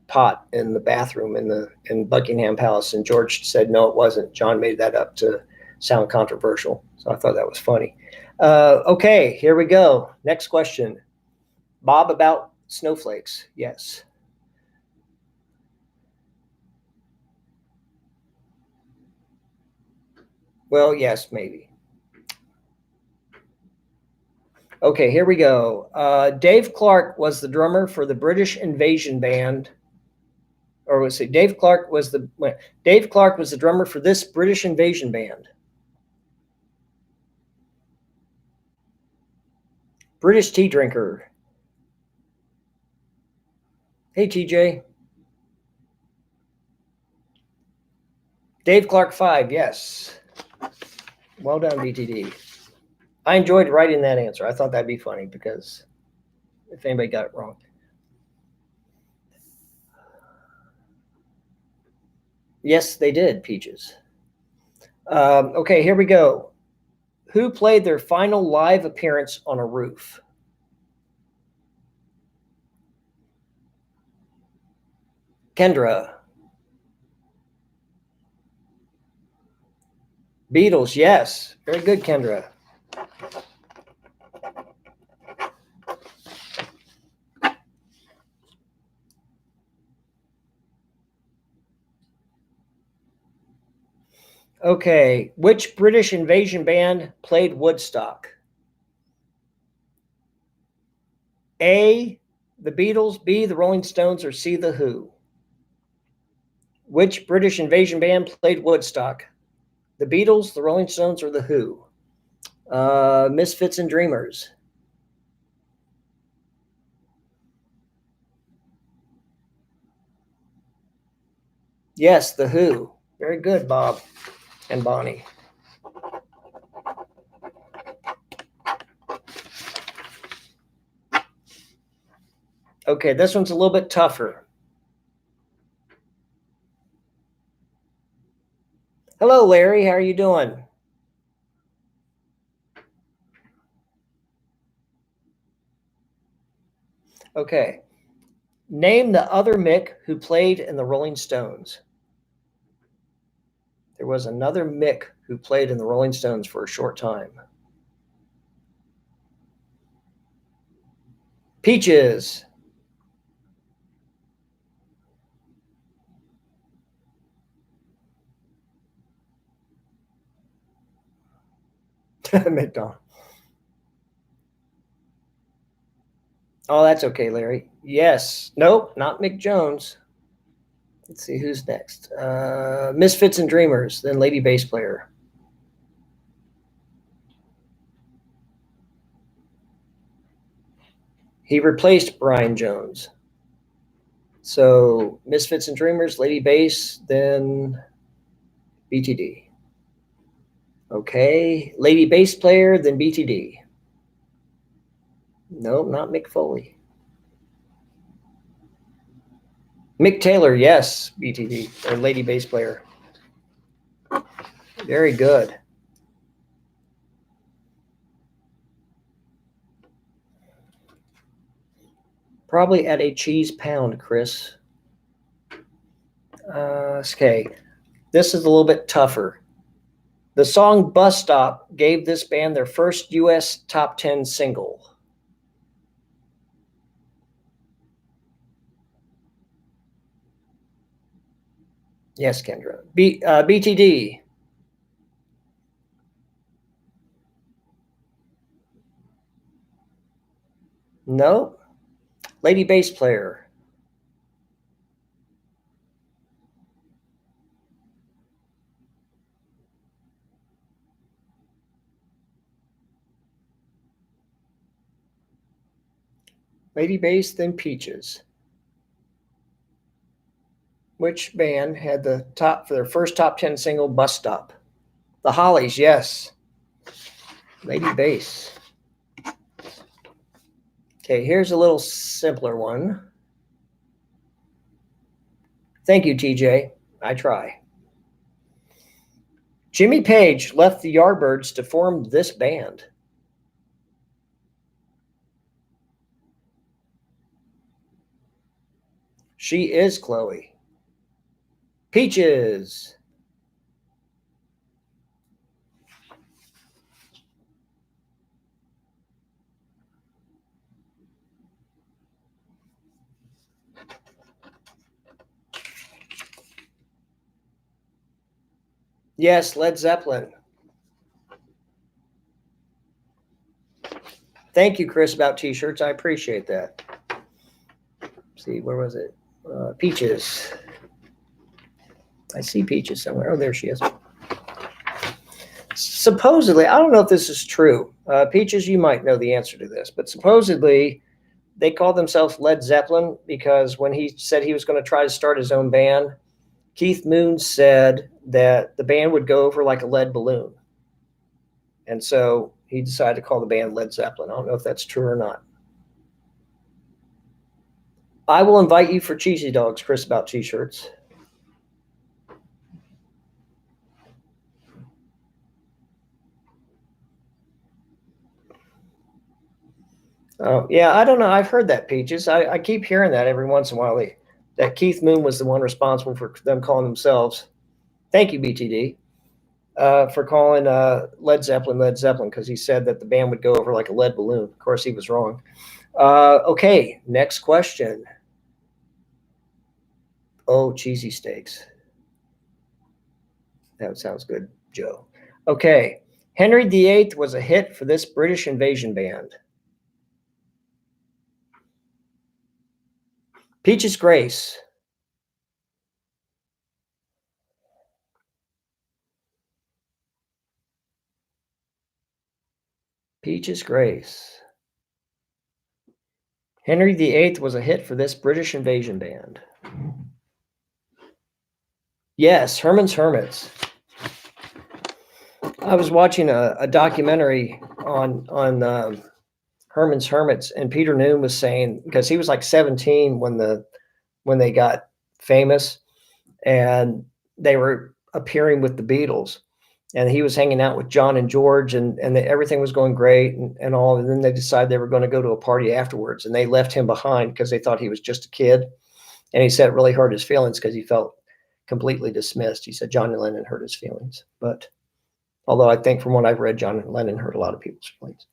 pot in the bathroom in Buckingham Palace, and George said no, it wasn't. John made that up to sound controversial, so I thought that was funny. Okay, here we go. Next question. Bob, about snowflakes. Yes. Well, yes, maybe. Okay, here we go. Dave Clark was the drummer for the British Invasion Band. Or was it Dave Clark was the drummer for this British Invasion Band. British tea drinker. Hey, TJ. Dave Clark 5, yes. Well done, BTD. I enjoyed writing that answer. I thought that'd be funny because if anybody got it wrong. Yes, they did, Peaches. Okay, here we go. Who played their final live appearance on a roof? Kendra. Beatles, yes. Very good, Kendra. Okay, which British invasion band played Woodstock? A, the Beatles, B, the Rolling Stones, or C, the Who? Which British invasion band played Woodstock? The Beatles, the Rolling Stones, or the Who? Misfits and Dreamers. Yes, the Who. Very good, Bob and Bonnie. Okay, this one's a little bit tougher. Hello, Larry. How are you doing? Okay. Name the other Mick who played in the Rolling Stones. There was another Mick who played in the Rolling Stones for a short time. Peaches. McDonald. Oh, that's okay, Larry. Yes. Nope, not Mick Jones. Let's see who's next. Misfits and Dreamers, then Lady Bass Player. He replaced Brian Jones. So Misfits and Dreamers, Lady Bass, then BTD. Okay, Lady Bass Player, then BTD. Nope, not Mick Foley. Mick Taylor, yes, BTD, or Lady Bass Player. Very good. Probably at a cheese pound, Chris. Okay, this is a little bit tougher. The song Bus Stop gave this band their first U.S. top 10 single. Yes, Kendra. BTD. No. Lady Bass Player. Lady Bass, then Peaches. Which band had the top for their first top 10 single, Bus Stop? The Hollies, yes. Lady Bass. Okay, here's a little simpler one. Thank you, TJ. I try. Jimmy Page left the Yardbirds to form this band. She is Chloe. Peaches. Yes, Led Zeppelin. Thank you, Chris, about t-shirts. I appreciate that. Let's see, where was it? Peaches. I see Peaches somewhere. Oh, there she is. Supposedly, I don't know if this is true. Peaches, you might know the answer to this, but supposedly they called themselves Led Zeppelin because when he said he was going to try to start his own band, Keith Moon said that the band would go over like a lead balloon. And so he decided to call the band Led Zeppelin. I don't know if that's true or not. I will invite you for Cheesy Dogs, Chris, about t-shirts. Oh, yeah, I don't know. I've heard that, Peaches. I keep hearing that every once in a while. That Keith Moon was the one responsible for them calling themselves. Thank you, BTD, for calling Led Zeppelin, because he said that the band would go over like a lead balloon. Of course, he was wrong. Okay, next question. Oh, cheesy steaks. That sounds good, Joe. Okay, Henry VIII was a hit for this British invasion band. Peaches Grace. Peaches Grace. Henry VIII was a hit for this British invasion band. Yes, Herman's Hermits. I was watching a documentary on Herman's Hermits, and Peter Noone was saying, because he was like 17 when they got famous, and they were appearing with the Beatles, and he was hanging out with John and George, and everything was going great and all. And then they decided they were going to go to a party afterwards, and they left him behind because they thought he was just a kid. And he said it really hurt his feelings because he felt completely dismissed. He said John Lennon hurt his feelings, but although I think from what I've read, John Lennon hurt a lot of people's feelings.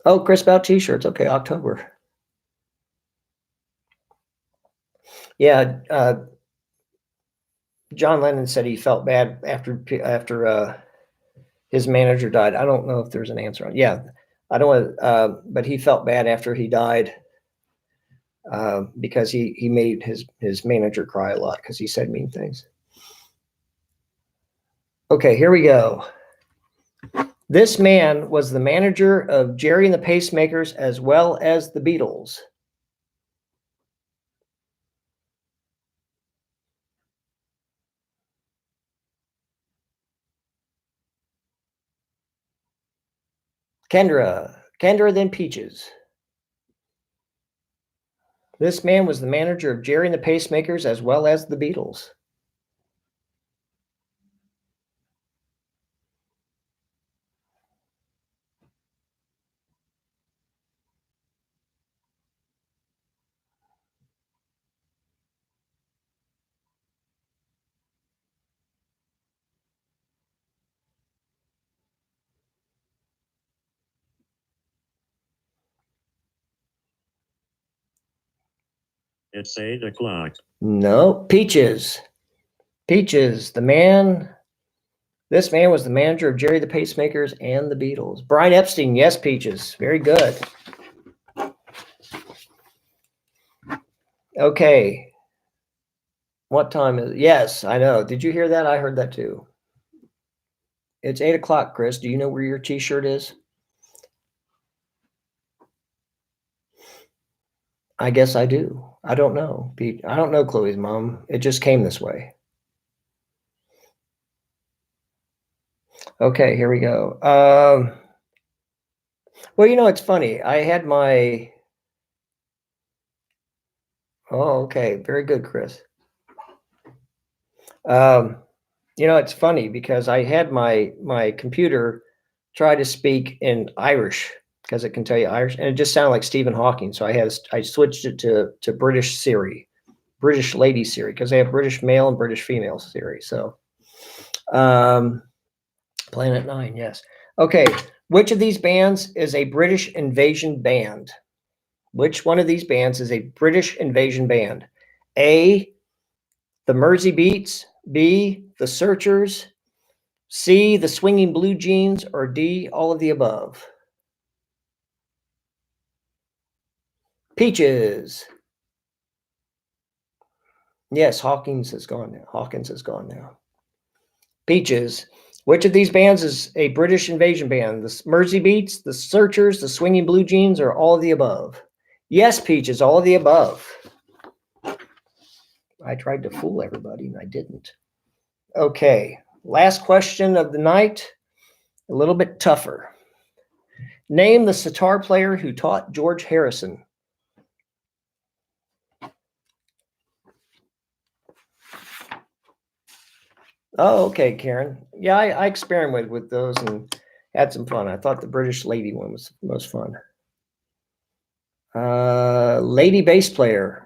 Oh, Chris, about t-shirts. Okay, October. Yeah, John Lennon said he felt bad after his manager died. I don't know if there's an answer on. Yeah, I don't want. But he felt bad after he died because he made his manager cry a lot because he said mean things. Okay, here we go. This man was the manager of Jerry and the Pacemakers as well as the Beatles. Kendra, then Peaches. This man was the manager of Jerry and the Pacemakers as well as the Beatles. It's 8 o'clock. No, Peaches. Peaches, the man. This man was the manager of Jerry the Pacemakers and the Beatles. Brian Epstein, yes, Peaches. Very good. Okay. What time is it? Yes, I know. Did you hear that? I heard that too. It's 8 o'clock, Chris. Do you know where your t-shirt is? I guess I do. I don't know, Pete. I don't know Chloe's mom. It just came this way. Okay, here we go. Well, it's funny. I had my. Oh, okay. Very good, Chris. It's funny because I had my computer try to speak in Irish, because it can tell you Irish, and it just sounded like Stephen Hawking. So I switched it to British Siri, British Lady Siri, because they have British male and British female Siri. So, Planet Nine, yes. Okay, which of these bands is a British invasion band? Which one of these bands is a British invasion band? A, the Mersey Beats, B, the Searchers, C, the Swinging Blue Jeans, or D, all of the above? Peaches. Yes, Hawkins is gone now. Hawkins is gone now. Peaches. Which of these bands is a British invasion band? The Mersey Beats, the Searchers, the Swinging Blue Jeans, or all of the above? Yes, Peaches, all of the above. I tried to fool everybody and I didn't. Okay, last question of the night, a little bit tougher. Name the sitar player who taught George Harrison. Oh, okay, Karen. Yeah, I experimented with those and had some fun. I thought the British lady one was most fun. Lady bass player.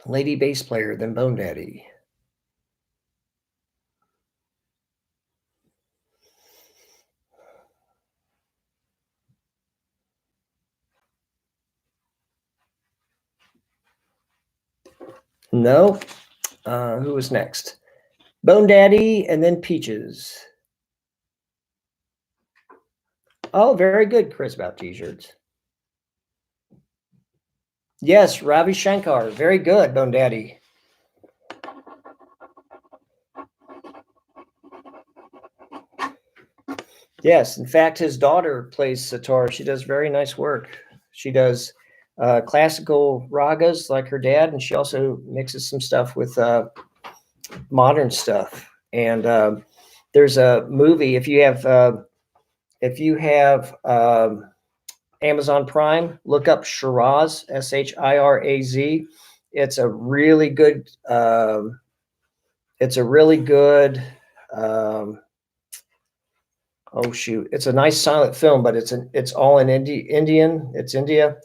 Lady bass player than Bone Daddy. No. Who was next? Bone Daddy and then Peaches. Oh, very good, Chris, about t-shirts. Yes, Ravi Shankar. Very good, Bone Daddy. Yes, in fact, his daughter plays sitar. She does very nice work. She does classical ragas like her dad, and she also mixes some stuff with modern stuff. And there's a movie. If you have Amazon Prime, look up Shiraz, Shiraz. It's a really good. It's a really good. Oh shoot! It's a nice silent film, but it's all in Indian. It's India,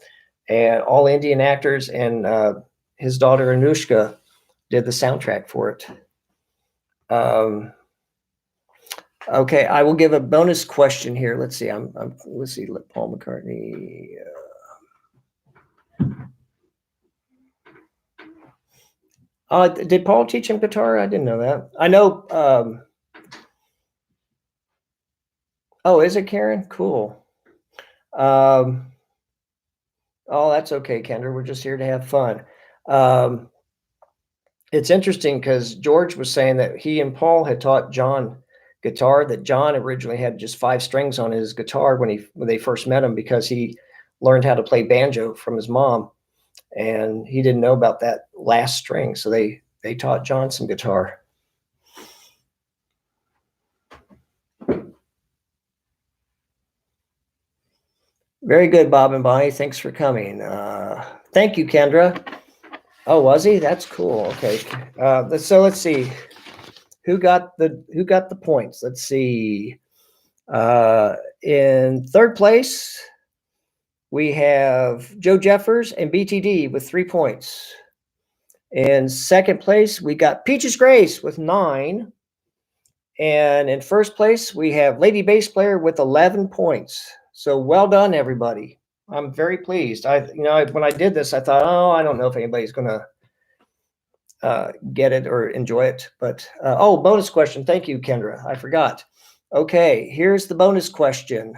and all Indian actors. And his daughter Anushka did the soundtrack for it. Okay, I will give a bonus question here. Let's see. Let's see. Paul McCartney. Did Paul teach him guitar? I didn't know that. I know. Oh, is it Karen? Cool. Oh, that's okay, Kendra. We're just here to have fun. It's interesting because George was saying that he and Paul had taught John guitar, that John originally had just 5 strings on his guitar when they first met him, because he learned how to play banjo from his mom, and he didn't know about that last string. So they taught John some guitar. Very good, Bob and Bonnie. Thanks for coming. Thank you, Kendra. Oh, was he? That's cool. Okay. So let's see. Who got the points? Let's see. In third place, we have Joe Jeffers and BTD with 3 points. In second place, we got Peaches Grace with 9. And in first place, we have Lady Bass Player with 11 points. So well done, everybody. I'm very pleased. When I did this, I thought, oh, I don't know if anybody's going to get it or enjoy it. But, bonus question. Thank you, Kendra. I forgot. Okay, here's the bonus question.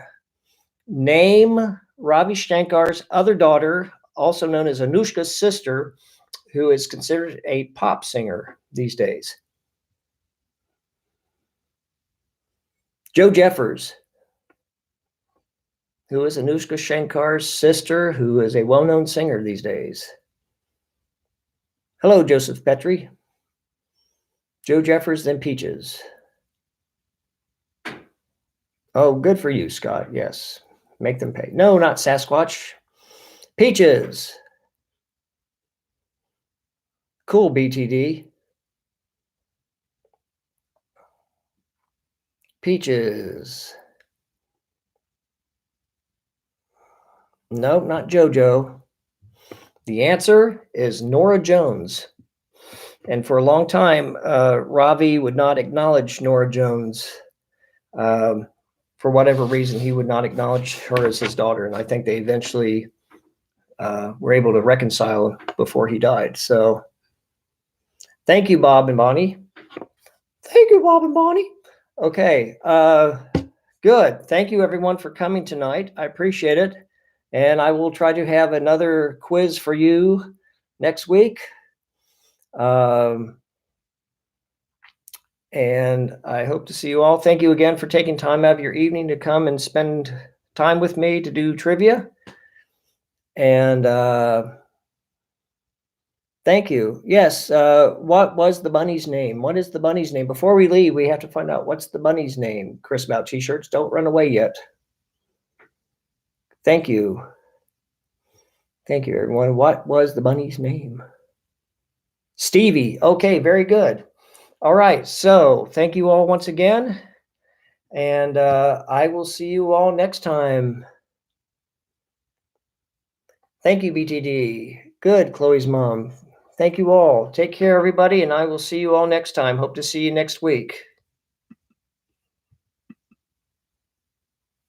Name Ravi Shankar's other daughter, also known as Anushka's sister, who is considered a pop singer these days. Joe Jeffers, who is Anushka Shankar's sister, who is a well-known singer these days. Hello, Joseph Petrie. Joe Jeffers, then Peaches. Oh, good for you, Scott. Yes. Make them pay. No, not Sasquatch. Peaches. Cool, BTD. Peaches. Nope, not JoJo. The answer is Nora Jones. And for a long time, Ravi would not acknowledge Nora Jones. For whatever reason, he would not acknowledge her as his daughter. And I think they eventually were able to reconcile before he died. So thank you, Bob and Bonnie. Thank you, Bob and Bonnie. Okay, good. Thank you, everyone, for coming tonight. I appreciate it. And I will try to have another quiz for you next week. And I hope to see you all. Thank you again for taking time out of your evening to come and spend time with me to do trivia. And thank you. Yes, what was the bunny's name? What is the bunny's name? Before we leave, we have to find out what's the bunny's name. Chris About T-shirts, don't run away yet. Thank you. Thank you, everyone. What was the bunny's name? Stevie. Okay, very good. All right, so thank you all once again, and I will see you all next time. Thank you, BTD. Good, Chloe's mom. Thank you all. Take care, everybody, and I will see you all next time. Hope to see you next week.